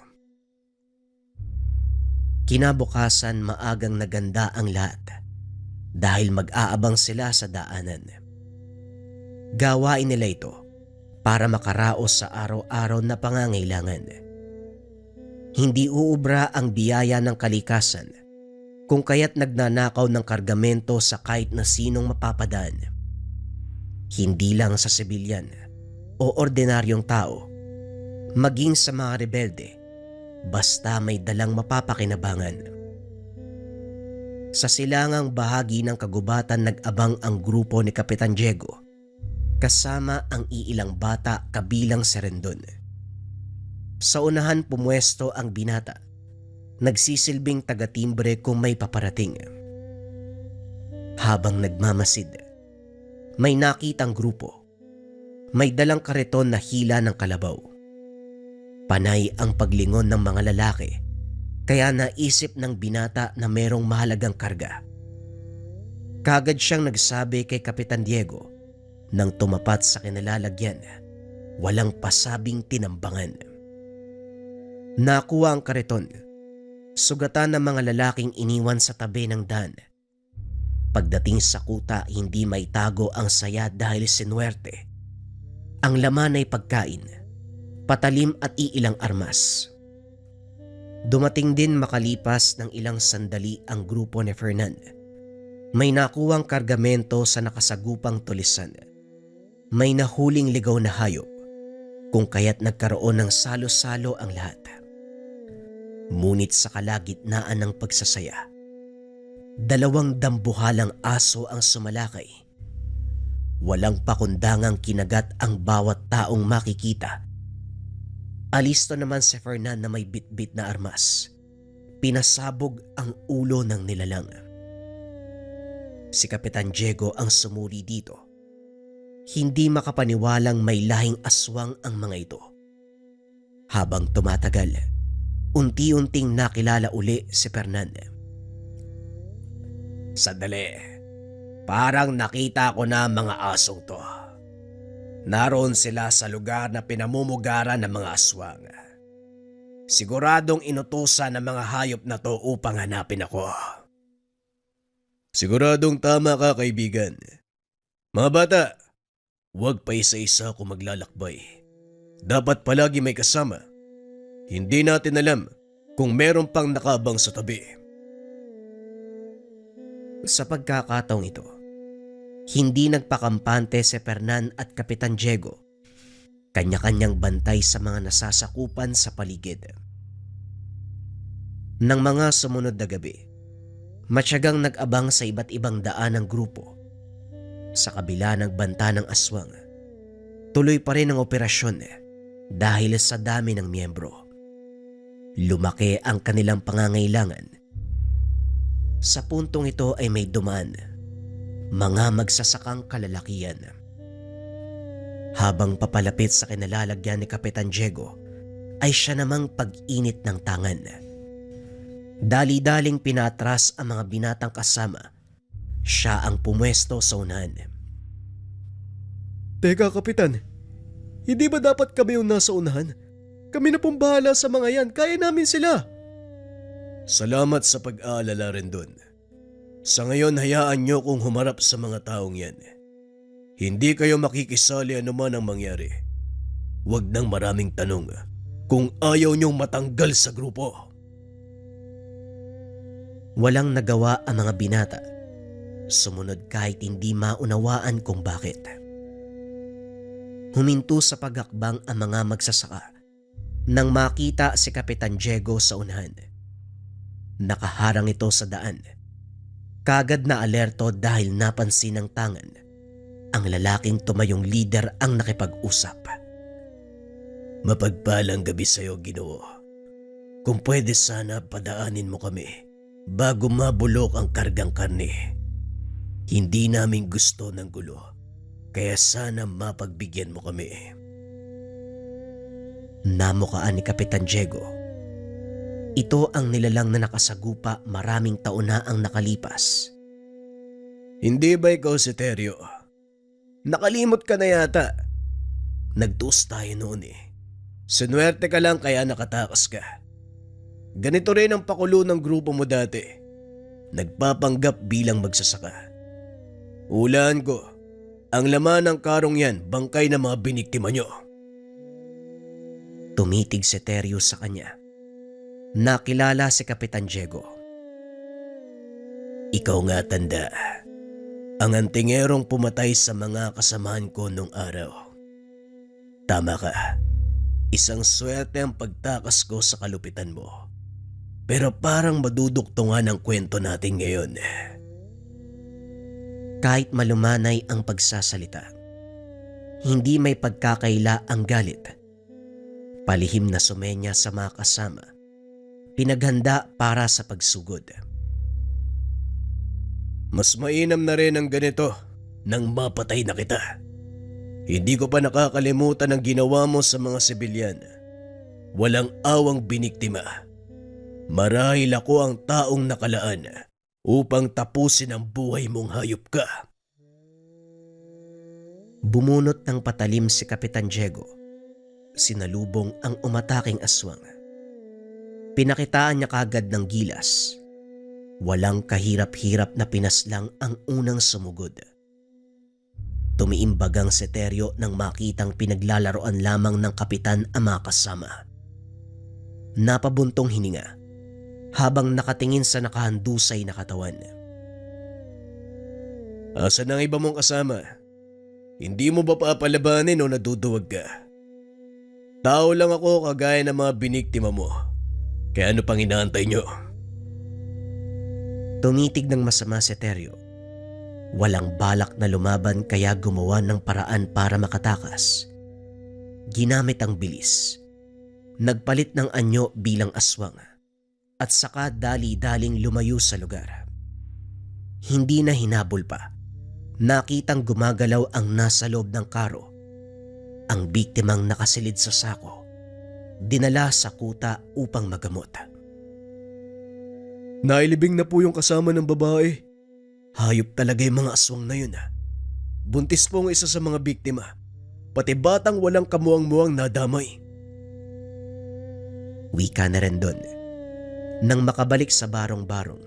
S1: Kinabukasan maagang naganda ang lahat dahil mag-aabang sila sa daanan. Gawain nila ito para makaraos sa araw-araw na pangangailangan. Hindi uubra ang biyaya ng kalikasan kung kaya't nagnanakaw ng kargamento sa kahit na sinong mapapadaan. Hindi lang sa sibilyan o ordinaryong tao, maging sa mga rebelde, basta may dalang mapapakinabangan. Sa silangang bahagi ng kagubatan nag-abang ang grupo ni Kapitan Diego, kasama ang iilang bata kabilang si Rendon. Sa unahan pumwesto ang binata nagsisilbing taga-timbre kung may paparating. Habang nagmamasid, may nakitang grupo. May dalang kariton na hila ng kalabaw. Panay ang paglingon ng mga lalaki, kaya naisip ng binata na merong mahalagang karga. Kagad siyang nagsabi kay Kapitan Diego nang tumapat sa kinalalagyan, walang pasabing tinambangan. Nakuha ang kariton, sugatan ng mga lalaking iniwan sa tabi ng daan. Pagdating sa kuta, hindi may tago ang saya dahil sinuwerte. Ang laman ay pagkain, patalim at iilang armas. Dumating din makalipas ng ilang sandali ang grupo ni Fernan. May nakuwang kargamento sa nakasagupang tulisan. May nahuling ligaw na hayop, kung kaya't nagkaroon ng salo-salo ang lahat. Ngunit sa kalagitnaan ng pagsasaya, 2 dambuhalang aso ang sumalakay. Walang pakundangang kinagat ang bawat taong makikita. Alisto naman si Fernan na may bitbit na armas. Pinasabog ang ulo ng nilalang. Si Kapitan Diego ang sumuri dito. Hindi makapaniwalang may lahing aswang ang mga ito. Habang tumatagal, unti-unting nakilala uli si Fernan. Sandali, parang nakita ko na mga asong to. Naroon sila sa lugar na pinamumugaran ng mga aswang. Siguradong inutusan ng mga hayop na to upang hanapin ako.
S2: Siguradong tama ka, kaibigan. Mga bata, huwag pa isa-isa kung maglalakbay. Dapat palagi may kasama. Hindi natin alam kung meron pang nakabang sa tabi.
S1: Sa pagkakataong ito, hindi nagpakampante si Fernan at Kapitan Diego. Kanya-kanyang bantay sa mga nasasakupan sa paligid. Nang mga sumunod na gabi, matyagang nag-abang sa iba't ibang daan ng grupo. Sa kabila ng banta ng aswang, tuloy pa rin ang operasyon dahil sa dami ng miyembro. Lumaki ang kanilang pangangailangan. Sa puntong ito ay may dumaan, mga magsasakang kalalakian. Habang papalapit sa kinalalagyan ni Kapitan Diego, ay siya namang pag-init ng tangan. Dali-daling pinatras ang mga binatang kasama. Siya ang pumwesto sa unahan.
S2: Teka, Kapitan. Hindi ba dapat kami yung nasa unahan? Kami na pong bahala sa mga yan. Kaya namin sila. Salamat sa pag-aalala rin dun. Sa ngayon, hayaan nyo kung humarap sa mga taong yan. Hindi kayo makikisali anuman ang mangyari. Huwag nang maraming tanong kung ayaw nyong matanggal sa grupo.
S1: Walang nagawa ang mga binata. Sumunod kahit hindi maunawaan kung bakit. Huminto sa paghakbang ang mga magsasaka nang makita si Kapitan Diego sa unahan. Nakaharang ito sa daan. Kagad na alerto dahil napansin ng tangan. Ang lalaking tumayong leader ang nakipag-usap. Mapagpalang gabi sa'yo, Ginoo. Kung pwede sana padaanin mo kami bago mabulok ang kargang karne. Hindi namin gusto ng gulo, kaya sana mapagbigyan mo kami. Namukaan ni Kapitan Diego. Ito ang nilalang na nakasagupa maraming taon na ang nakalipas.
S2: Hindi ba ikaw si Teryo? Nakalimot ka na yata. Nagtuos tayo noon eh. Sinuwerte ka lang kaya nakatakas ka. Ganito rin ang pakulo ng grupo mo dati. Nagpapanggap bilang magsasaka. Hulaan ko, ang laman ng karong yan bangkay na mga biniktima nyo.
S1: Tumitig si Teryo sa kanya. Nakilala si Kapitan Diego.
S2: Ikaw nga, tanda. Ang antingerong pumatay sa mga kasamahan ko nung araw. Tama ka. Isang swerte ang pagtakas ko sa kalupitan mo. Pero parang maduduktungan ang kwento natin ngayon.
S1: Kahit malumanay ang pagsasalita, hindi may pagkakaila ang galit. Palihim na sumenya sa mga kasama. pinaghanda para sa pagsugod.
S2: Mas mainam na rin ang ganito nang mapatay na kita. Hindi ko pa nakakalimutan ang ginawa mo sa mga sibilyan. Walang awang biniktima. Marahil ako ang taong nakalaan upang tapusin ang buhay mong hayop ka.
S1: Bumunot ng patalim si Kapitan Diego. Sinalubong ang umataking aswang. Pinakitaan niya kagad ng gilas. Walang kahirap-hirap na pinaslang ang unang sumugod. Tumiimbagang si Teryo nang makitang pinaglalaroan lamang ng kapitan ang mga kasama. Napabuntong hininga habang nakatingin sa nakahandusay na katawan.
S2: Asan ang iba mong kasama? Hindi mo ba papalabanin o naduduwag ka? Tao lang ako kagaya ng mga biniktima mo. Kaya ano pang inaantay nyo?
S1: Tumitig ng masama si Teryo. Walang balak na lumaban kaya gumawa ng paraan para makatakas. Ginamit ang bilis. Nagpalit ng anyo bilang aswang at saka dali-daling lumayo sa lugar. Hindi na hinabol pa. Nakitang gumagalaw ang nasa loob ng karo. Ang biktimang nakasilid sa sako. Dinala sa kuta upang magamot.
S2: Nailibing na po yung kasama ng babae.
S1: Hayop talaga yung mga aswang na yun.
S2: Buntis po ang isa sa mga biktima. Pati batang walang kamuang-muang nadamay.
S1: Wika na rin doon. Nang makabalik sa barong-barong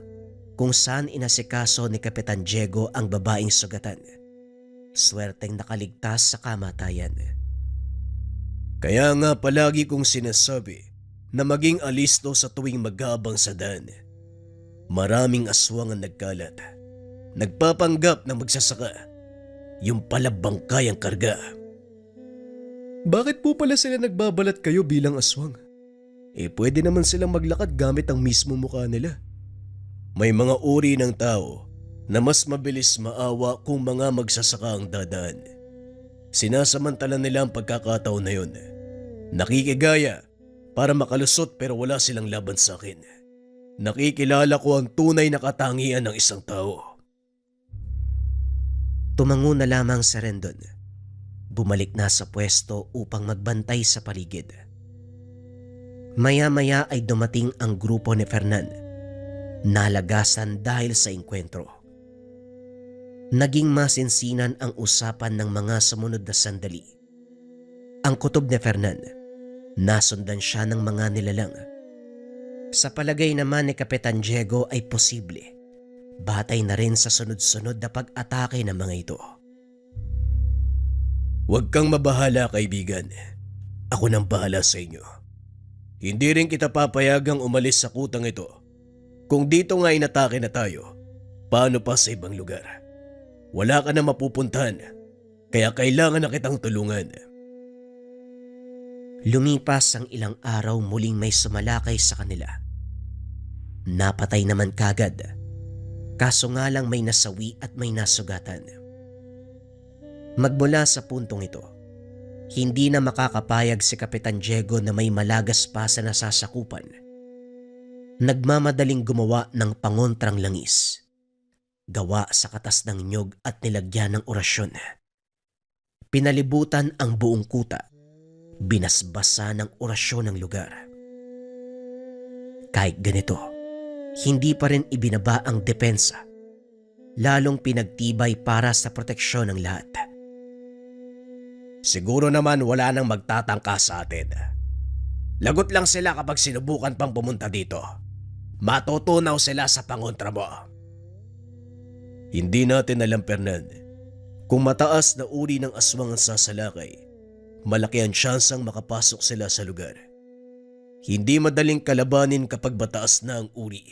S1: kung saan inasikaso ni Kapitan Diego ang babaeng sugatan. Swerteng nakaligtas sa kamatayan.
S2: Kaya nga palagi kong sinasabi na maging alisto sa tuwing mag-aabang sa daan. Maraming aswang ang nagkalat. Nagpapanggap na magsasaka. Yung pala bangkay ang karga. Bakit po pala sila nagbabalat kayo bilang aswang? Pwede naman silang maglakad gamit ang mismo mukha nila. May mga uri ng tao na mas mabilis maawa kung mga magsasaka ang dadaan. Sinasamantala nila ang pagkakataon na yun. Nakikigaya para makalusot pero wala silang laban sa akin. Nakikilala ko ang tunay na katangian ng isang tao.
S1: Tumango na lamang si Rendon. Bumalik na sa pwesto upang magbantay sa paligid. Maya-maya ay dumating ang grupo ni Fernan. Nalagasan dahil sa engkwentro. Naging masinsinan ang usapan ng mga sumunod na sandali. Ang kutob ni Fernan, nasundan siya ng mga nilalang. Sa palagay naman ni Kapitan Diego ay posible. Batay na rin sa sunod-sunod na pag-atake ng mga ito.
S2: Huwag kang mabahala, kaibigan. Ako nang bahala sa inyo. Hindi rin kita papayagang umalis sa kutang ito. Kung dito nga inatake na tayo, paano pa sa ibang lugar? Wala ka na mapupuntahan, kaya kailangan na kitang tulungan.
S1: Lumipas ang ilang araw, muling may sumalakay sa kanila. Napatay naman kagad, kaso nga lang may nasawi at may nasugatan. Magmula sa puntong ito, hindi na makakapayag si Kapitan Diego na may malagas pa sa nasasakupan. Nagmamadaling gumawa ng pangontrang langis. Gawa sa katas ng nyog at nilagyan ng orasyon. Pinalibutan ang buong kuta. Binasbasa ng orasyon ng lugar. Kahit ganito, hindi pa rin ibinaba ang depensa. Lalong pinagtibay para sa proteksyon ng lahat.
S2: Siguro naman wala nang magtatangka sa atin. Lagot lang sila kapag sinubukan pang pumunta dito. Matutunaw sila sa pangontra mo. Hindi natin alam, Fernan, kung mataas na uri ng aswang ang sasalakay. Malaki ang tsansang makapasok sila sa lugar. Hindi madaling kalabanin kapag mataas na ang uri.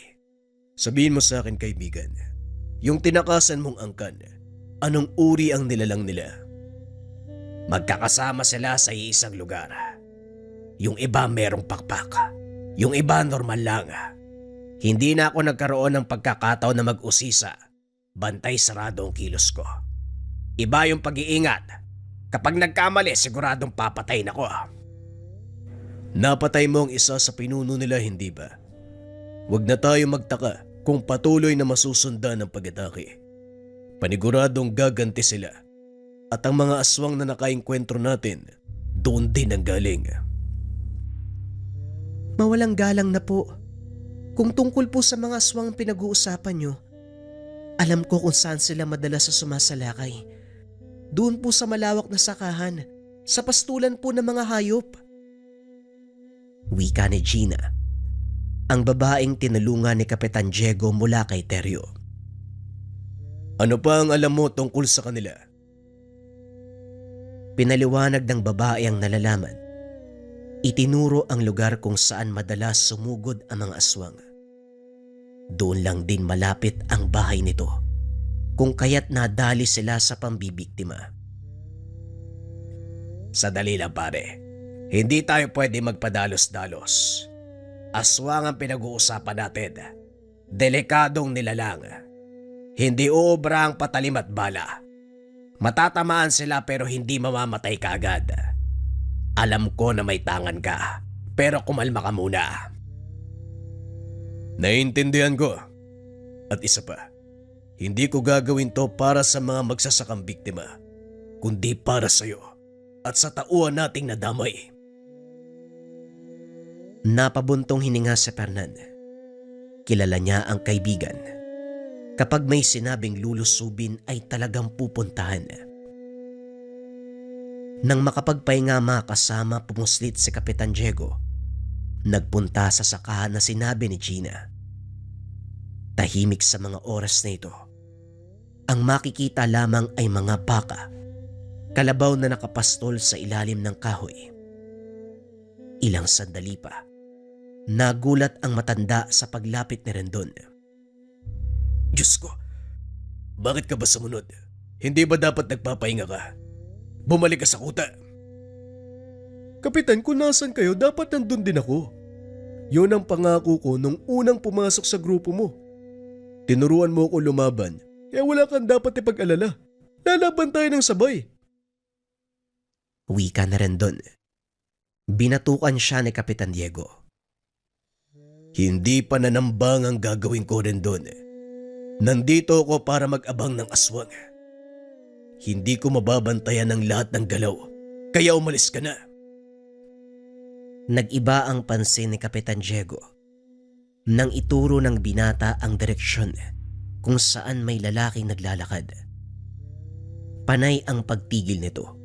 S2: Sabihin mo sa akin, kaibigan, yung tinakasan mong angkan, anong uri ang nilalang nila? Magkakasama sila sa iisang lugar. Yung iba merong pakpak, yung iba normal lang. Hindi na ako nagkaroon ng pagkakataon na mag-usisa. Bantay sarado ang kilos ko. Iba yung pag-iingat. Kapag nagkamali, siguradong papatayin ako. Napatay mo ang isa sa pinuno nila, hindi ba? Huwag na tayo magtaka kung patuloy na masusundan ng pag-atake. Paniguradong gaganti sila at ang mga aswang na nakaengkwentro natin doon din ang galing.
S1: Mawalang galang na po. Kung tungkol po sa mga aswang pinag-uusapan nyo, alam ko kung saan sila madalas sa sumasalakay. Doon po sa malawak na sakahan, sa pastulan po ng mga hayop. Wika ni Gina, ang babaeng tinulungan ni Kapitan Diego mula kay Teryo.
S2: Ano pa ang alam mo tungkol sa kanila?
S1: Pinaliwanag ng babae ang nalalaman. Itinuro ang lugar kung saan madalas sumugod ang mga aswang. Doon lang din malapit ang bahay nito, kung kaya't nadali sila sa pambibiktima.
S2: Sadali lang pare, hindi tayo pwede magpadalos-dalos. Aswang ang pinag-uusapan natin. Delikadong nilalang. Hindi uubra ang patalim at bala. Matatamaan sila pero hindi mamamatay kaagad. Alam ko na may tangan ka, pero kumalma ka muna. Naiintindihan ko. At isa pa, hindi ko gagawin to para sa mga magsasakang biktima, kundi para sa'yo at sa tauhan nating nadamay.
S1: Napabuntong hininga si Fernan. Kilala niya ang kaibigan. Kapag may sinabing lulusubin ay talagang pupuntahan. Nang makapagpahinga makasama, pumuslit si Kapitan Diego. Nagpunta sa sakahan na sinabi ni Gina. Tahimik sa mga oras na ito. Ang makikita lamang ay mga baka, kalabaw na nakapastol sa ilalim ng kahoy. Ilang sandali pa, nagulat ang matanda sa paglapit ni Rendon.
S2: Diyos ko, bakit ka ba sumunod? Hindi ba dapat nagpapahinga ka? Bumalik ka sa kuta. Kapitan, kung nasan kayo, dapat nandun din ako. Yun ang pangako ko nung unang pumasok sa grupo mo. Tinuruan mo ako lumaban, kaya wala kang dapat ipag-alala. Lalaban tayo ng sabay.
S1: Wika na Rendon. Binatukan siya ni Kapitan Diego.
S2: Hindi pa nanambang ang gagawin ko rin doon. Nandito ako para mag-abang ng aswang. Hindi ko mababantayan ang lahat ng galaw, kaya umalis ka na.
S1: Nag-iba ang pansin ni Kapitan Diego nang ituro ng binata ang direksyon kung saan may lalaking naglalakad. Panay ang pagtigil nito.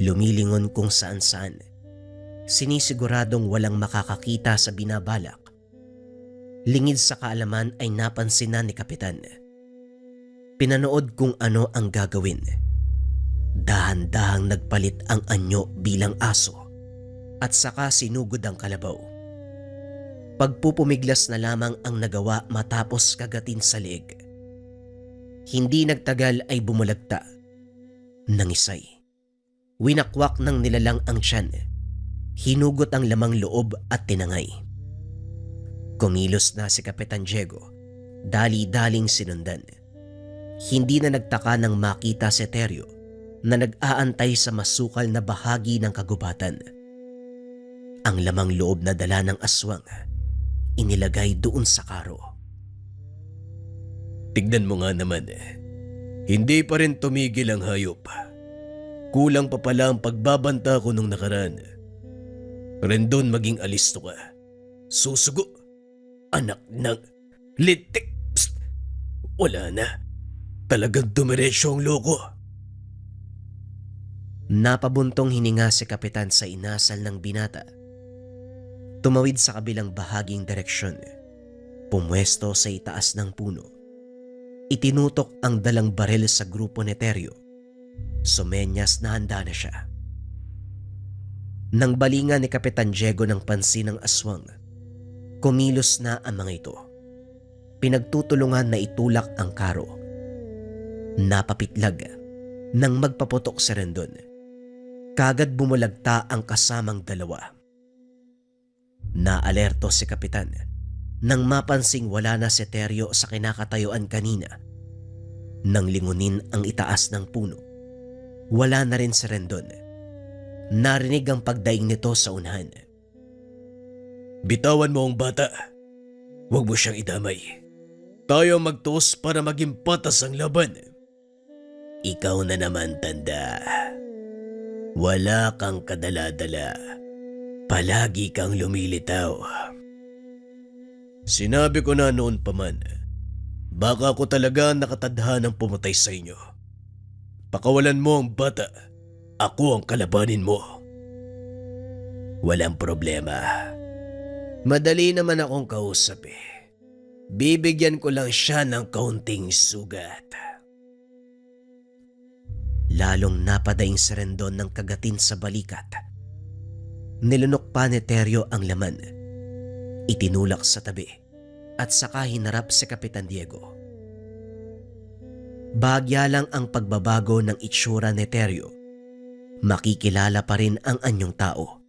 S1: Lumilingon kung saan-saan. Sinisiguradong walang makakakita sa binabalak. Lingid sa kaalaman ay napansin na ni Kapitan. Pinanood kung ano ang gagawin. Dahan-dahang nagpalit ang anyo bilang aso at saka sinugod ang kalabaw. Pagpupumiglas na lamang ang nagawa matapos kagatin sa leeg. Hindi nagtagal ay bumulagta. Nangisay. Winakwak ng nilalang ang tiyan. Hinugot ang lamang loob at tinangay. Kumilos na si Kapitan Diego. Dali-daling sinundan. Hindi na nagtaka nang makita si Teryo na nag-aantay sa masukal na bahagi ng kagubatan. Ang lamang loob na dala ng aswang inilagay doon sa karo.
S2: Tignan mo nga naman, hindi pa rin tumigil ang hayop. Kulang pa pala ang pagbabanta ko nung nakaraan. Rendon, maging alisto ka. Susugo, anak ng litik. Psst! Wala na. Talagang dumiretso ang loko.
S1: Napabuntong hininga si Kapitan sa inasal ng binata. Tumawid sa kabilang bahaging direksyon. Pumwesto sa itaas ng puno. Itinutok ang dalang baril sa grupo ni Teryo. Sumenyas na handa na siya. Nang balingan ni Kapitan Diego ng pansin ng aswang, kumilos na ang mga ito. Pinagtutulungan na itulak ang karo. Napapitlag nang magpaputok si Rendon. Kagad bumulagta ang kasamang dalawa. Naalerto si Kapitan nang mapansing wala na si Teryo sa kinakatayuan kanina. Nang lingunin ang itaas ng puno, wala na rin si Rendon. Narinig ang pagdaing nito sa unahan.
S2: Bitawan mo ang bata. Huwag mo siyang idamay. Tayo magtos para maging patas ang laban. Ikaw na naman, tanda. Wala kang kadala-dala. Palagi kang lumilitaw. Sinabi ko na noon pa man, baka ako talaga nakatadhanang pumatay sa inyo. Pakawalan mo ang bata. Ako ang kalabanin mo. Walang problema. Madali naman akong kausap eh. Bibigyan ko lang siya ng kaunting sugat.
S1: Lalong napadaing si Rendon ng kagatin sa balikat. Nilunok pa ni Teryo ang laman. Itinulak sa tabi at saka hinarap si Kapitan Diego. Bahagya lang ang pagbabago ng itsura ni Teryo. Makikilala pa rin ang anyong tao.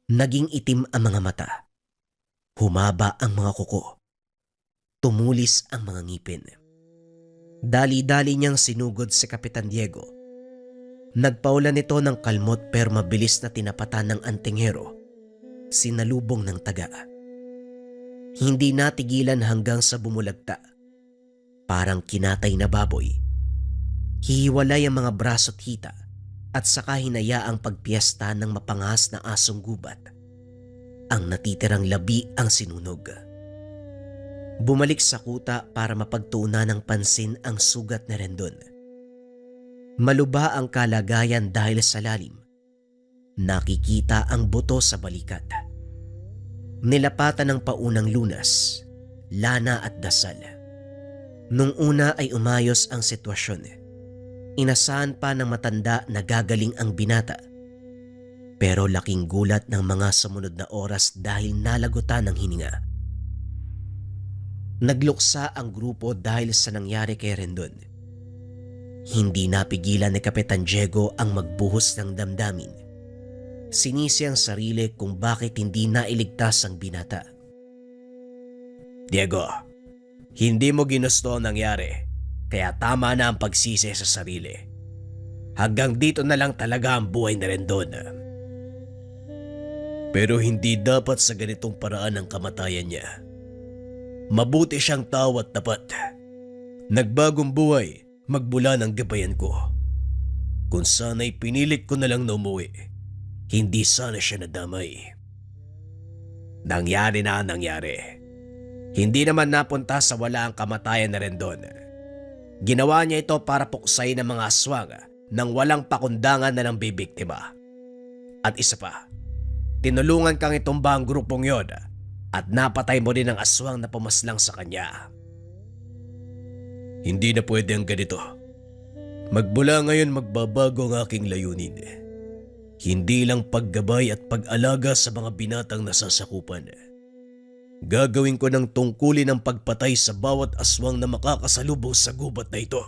S1: Naging itim ang mga mata. Humaba ang mga kuko. Tumulis ang mga ngipin. Dali-dali niyang sinugod si Kapitan Diego. Nagpaulan nito ng kalmot pero mabilis na tinapatan ng antinghero. Sinalubong ng taga. Hindi natigilan hanggang sa bumulagta. Parang kinatay na baboy. Hihiwalay ang mga braso't hita at saka hinayaang pagpiesta ng mapangas na asong gubat. Ang natitirang labi ang sinunog. Bumalik sa kuta para mapagtuunan ng pansin ang sugat ni Rendon. Maluba ang kalagayan dahil sa lalim. Nakikita ang buto sa balikat. Nilapatan ng paunang lunas, lana at dasal. Nung una ay umayos ang sitwasyon. Inasahan pa ng matanda na gagaling ang binata. Pero laking gulat ng mga sumunod na oras dahil nalagutan ng hininga. Nagluksa ang grupo dahil sa nangyari kay Rendon. Hindi napigilan ni Kapitan Diego ang magbuhos ng damdamin. Sinisi ang sarili kung bakit hindi nailigtas ang binata.
S2: Diego, hindi mo ginusto ang nangyari, kaya tama na ang pagsisi sa sarili. Hanggang dito na lang talaga ang buhay ni Rendon. Pero hindi dapat sa ganitong paraan ang kamatayan niya. Mabuti siyang tao at tapat. Nagbagong buhay magmula ng gabayan ko. Kung sana'y pinilit ko na lang na umuwi, hindi sana siya nadamay. Nangyari na ang nangyari. Hindi naman napunta sa wala ang kamatayan na Rendon. Ginawa niya ito para puksay ng mga aswang nang walang pakundangan na ng bibiktima. At isa pa, tinulungan kang itumba ang grupong yon at napatay mo din ang aswang na pumaslang sa kanya. Hindi na pwede ang ganito. Magmula ngayon magbabago ang aking layunin. Hindi lang paggabay at pag-alaga sa mga binatang nasasakupan. Gagawin ko ng tungkulin ang pagpatay sa bawat aswang na makakasalubong sa gubat na ito.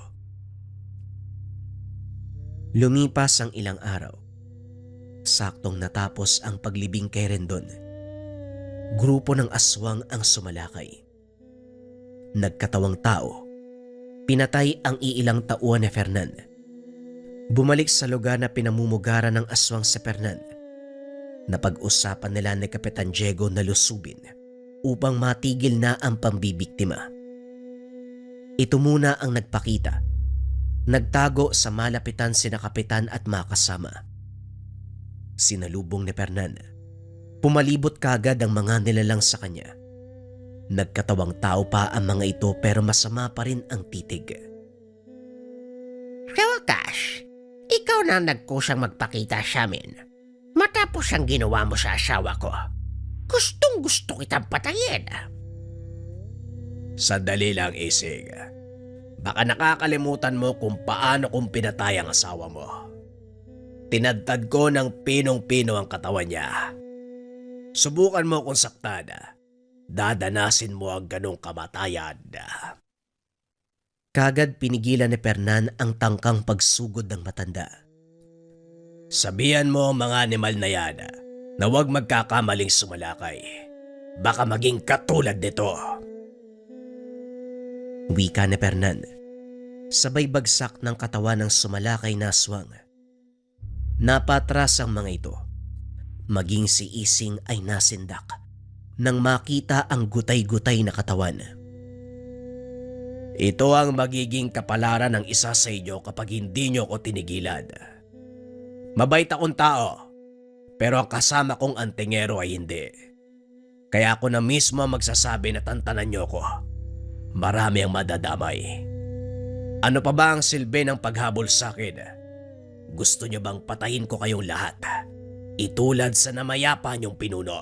S1: Lumipas ang ilang araw. Saktong natapos ang paglibing kay Rendon. Grupo ng aswang ang sumalakay. Nagkatawang tao. Pinatay ang iilang tauhan ni Fernan. Bumalik sa lugar na pinamumugaran ng aswang si Fernan. Napag-usapan nila ni Kapitan Diego na lusubin upang matigil na ang pambibiktima. Ito muna ang nagpakita. Nagtago sa malapitan sina Kapitan at makasama. Sinalubong ni Fernan. Pumalibot kagad ang mga nilalang sa kanya. Nagkatawang tao pa ang mga ito pero masama pa rin ang titig.
S3: Sa wakas, ikaw na nagkusang magpakita sa amin. Matapos ang ginawa mo sa asawa ko, gustong gusto kitang patayin.
S2: Sandali lang, Isig. Baka nakakalimutan mo kung paano kong pinatay ang asawa mo. Tinadtad ko ng pinong-pino ang katawan niya. Subukan mo kung saktan. Dadanasin mo ang ganong kamatayan.
S1: Kagad pinigilan ni Fernan ang tangkang pagsugod ng matanda.
S2: Sabihan mo ang mga animal na yan na huwag magkakamaling sumalakay. Baka maging katulad nito.
S1: Wika ni Fernan. Sabay bagsak ng katawan ng sumalakay na aswang. Napatras ang mga ito. Maging si Ising ay nasindak. nang makita ang gutay-gutay na katawan.
S2: Ito ang magiging kapalaran ng isa sa inyo kapag hindi nyo ko tinigilan. Mabait akong tao, pero ang kasama kong antingero ay hindi. Kaya ako na mismo ang magsasabi na tantanan nyo ko. Marami ang madadamay. Ano pa ba ang silbi ng paghabol sa akin? Gusto nyo bang patayin ko kayong lahat? Itulad sa namayapa niyong pinuno.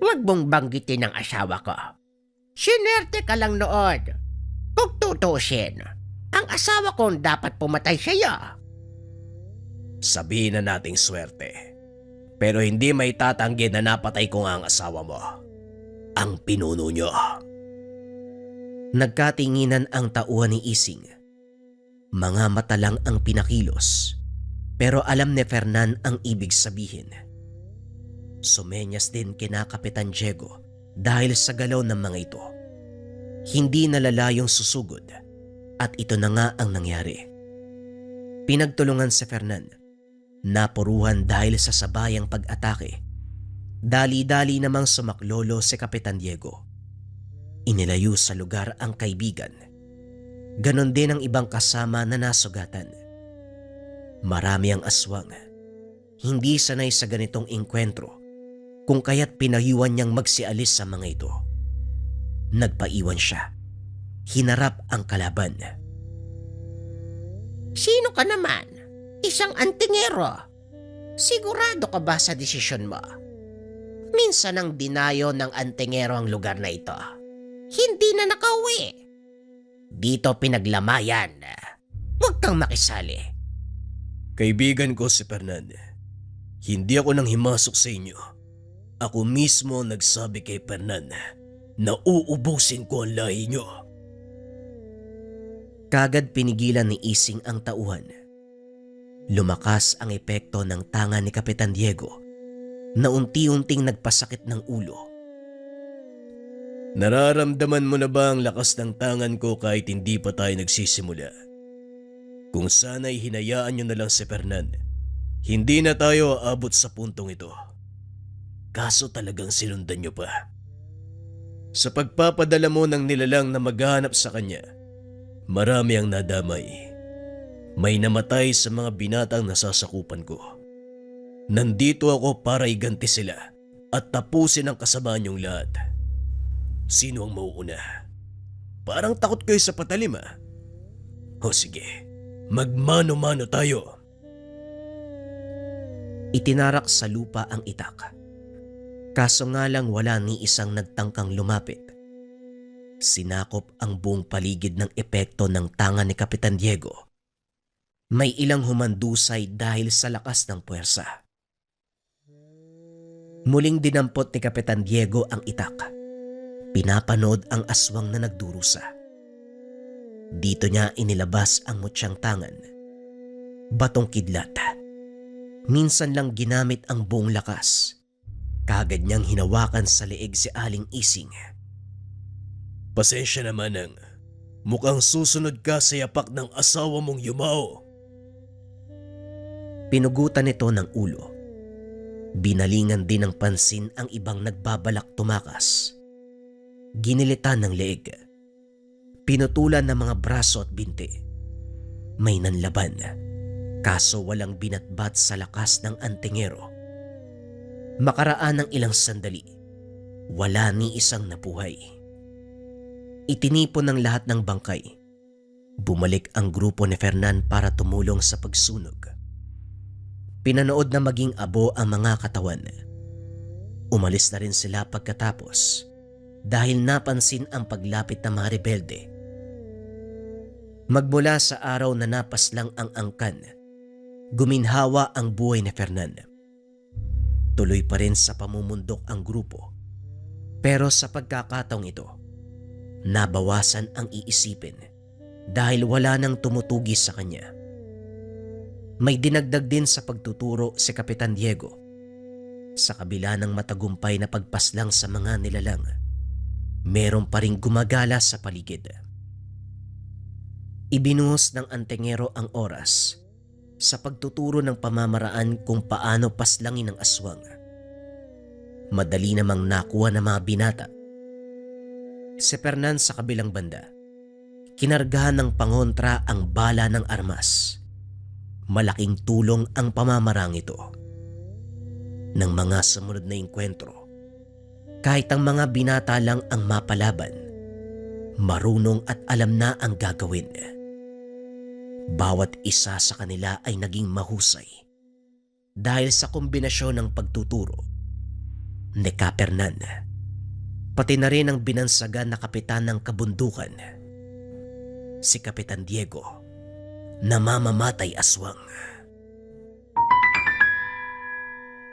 S3: Huwag mong banggitin ang asawa ko. Sinerte ka lang noon. Kung tutusin, ang asawa ko ang dapat pumatay sa'yo.
S2: Sabihin na nating swerte. Pero hindi may tatanggi na napatay ko nga ang asawa mo. Ang pinuno nyo.
S1: Nagkatinginan ang tauhan ni Ising. Mga mata lang ang pinakilos, pero alam ni Fernan ang ibig sabihin. Sumenyas din kina Kapitan Diego dahil sa galaw ng mga ito. Hindi nalalayong susugod at ito na nga ang nangyari. Pinagtulungan si Fernan, napuruhan dahil sa sabayang pag-atake. Dali-dali namang sumaklolo si Kapitan Diego. Inilayo sa lugar ang kaibigan. Ganon din ang ibang kasama na nasugatan. Marami ang aswang. Hindi sanay sa ganitong engkwentro, kung kaya't pinayuan niyang magsialis sa mga ito. Nagpaiwan siya. Hinarap ang kalaban.
S3: Sino ka naman? Isang antingero. Sigurado ka ba sa desisyon mo? Minsan ang dinayo ng antingero ang lugar na ito. Hindi na nakauwi. Dito pinaglamayan. Huwag kang makisali.
S2: Kaibigan ko si Fernan. Hindi ako nang himasok sa inyo. Ako mismo nagsabi kay Fernan na uubusin ko ang lahi nyo.
S1: Kagad pinigilan ni Ising ang tauhan. Lumakas ang epekto ng tanga ni Kapitan Diego na unti-unting nagpasakit ng ulo.
S2: Nararamdaman mo na ba ang lakas ng tangan ko kahit hindi pa tayo nagsisimula? Kung sana'y hinayaan nyo na lang si Fernan, hindi na tayo aabot sa puntong ito. Kaso talagang sinundan nyo pa. Sa pagpapadala mo ng nilalang na maghahanap sa kanya, marami ang nadamay. May namatay sa mga binatang nasasakupan ko. Nandito ako para iganti sila at tapusin ang kasamaan niyong lahat. Sino ang mauuna? Parang takot kayo sa patalim ah. O sige, magmano-mano tayo.
S1: Itinarak sa lupa ang itak. Kaso nga lang wala ni isang nagtangkang lumapit. Sinakop ang buong paligid ng epekto ng tanga ni Kapitan Diego. May ilang humandusay dahil sa lakas ng puwersa. Muling dinampot ni Kapitan Diego ang itak. Pinapanood ang aswang na nagdurusa. Dito niya inilabas ang mutyang tangan. Batong kidlat. Minsan lang ginamit ang buong lakas. Kagad niyang hinawakan sa leeg si Aling Ising.
S2: Pasensya naman ang mukhang susunod ka sa yapak ng asawa mong yumao.
S1: Pinugutan nito ng ulo. Binalingan din ng pansin ang ibang nagbabalak tumakas. Ginilitan ng leeg. Pinutulan ng mga braso at binti. May nanlaban, kaso walang binatbat sa lakas ng antingero. Makaraan ng ilang sandali, wala ni isang nabuhay. Itinipon ng lahat ng bangkay. Bumalik ang grupo ni Fernan para tumulong sa pagsunog. Pinanood na maging abo ang mga katawan. Umalis na rin sila pagkatapos dahil napansin ang paglapit ng mga rebelde. Magmula sa araw na napaslang ang angkan, guminhawa ang buhay ni Fernan. Tuloy pa rin sa pamumundok ang grupo. Pero sa pagkakataong ito, nabawasan ang iisipin dahil wala nang tumutugi sa kanya. May dinagdag din sa pagtuturo si Kapitan Diego. Sa kabila ng matagumpay na pagpaslang sa mga nilalang, meron pa ring gumagala sa paligid. Ibinuhos ng antingero ang oras sa pagtuturo ng pamamaraan kung paano paslangin ang aswang. madali namang nakuha ng mga binata. Si Fernan sa kabilang banda, kinargahan ng pangontra ang bala ng armas. Malaking tulong ang pamamarang ito. Ng mga sumunod na engkwentro, kahit ang mga binata lang ang mapalaban, marunong at alam na ang gagawin. Bawat isa sa kanila ay naging mahusay dahil sa kombinasyon ng pagtuturo ni Kapernan, pati na rin ang binansagan na kapitan ng kabundukan, si Kapitan Diego, na mamamatay aswang.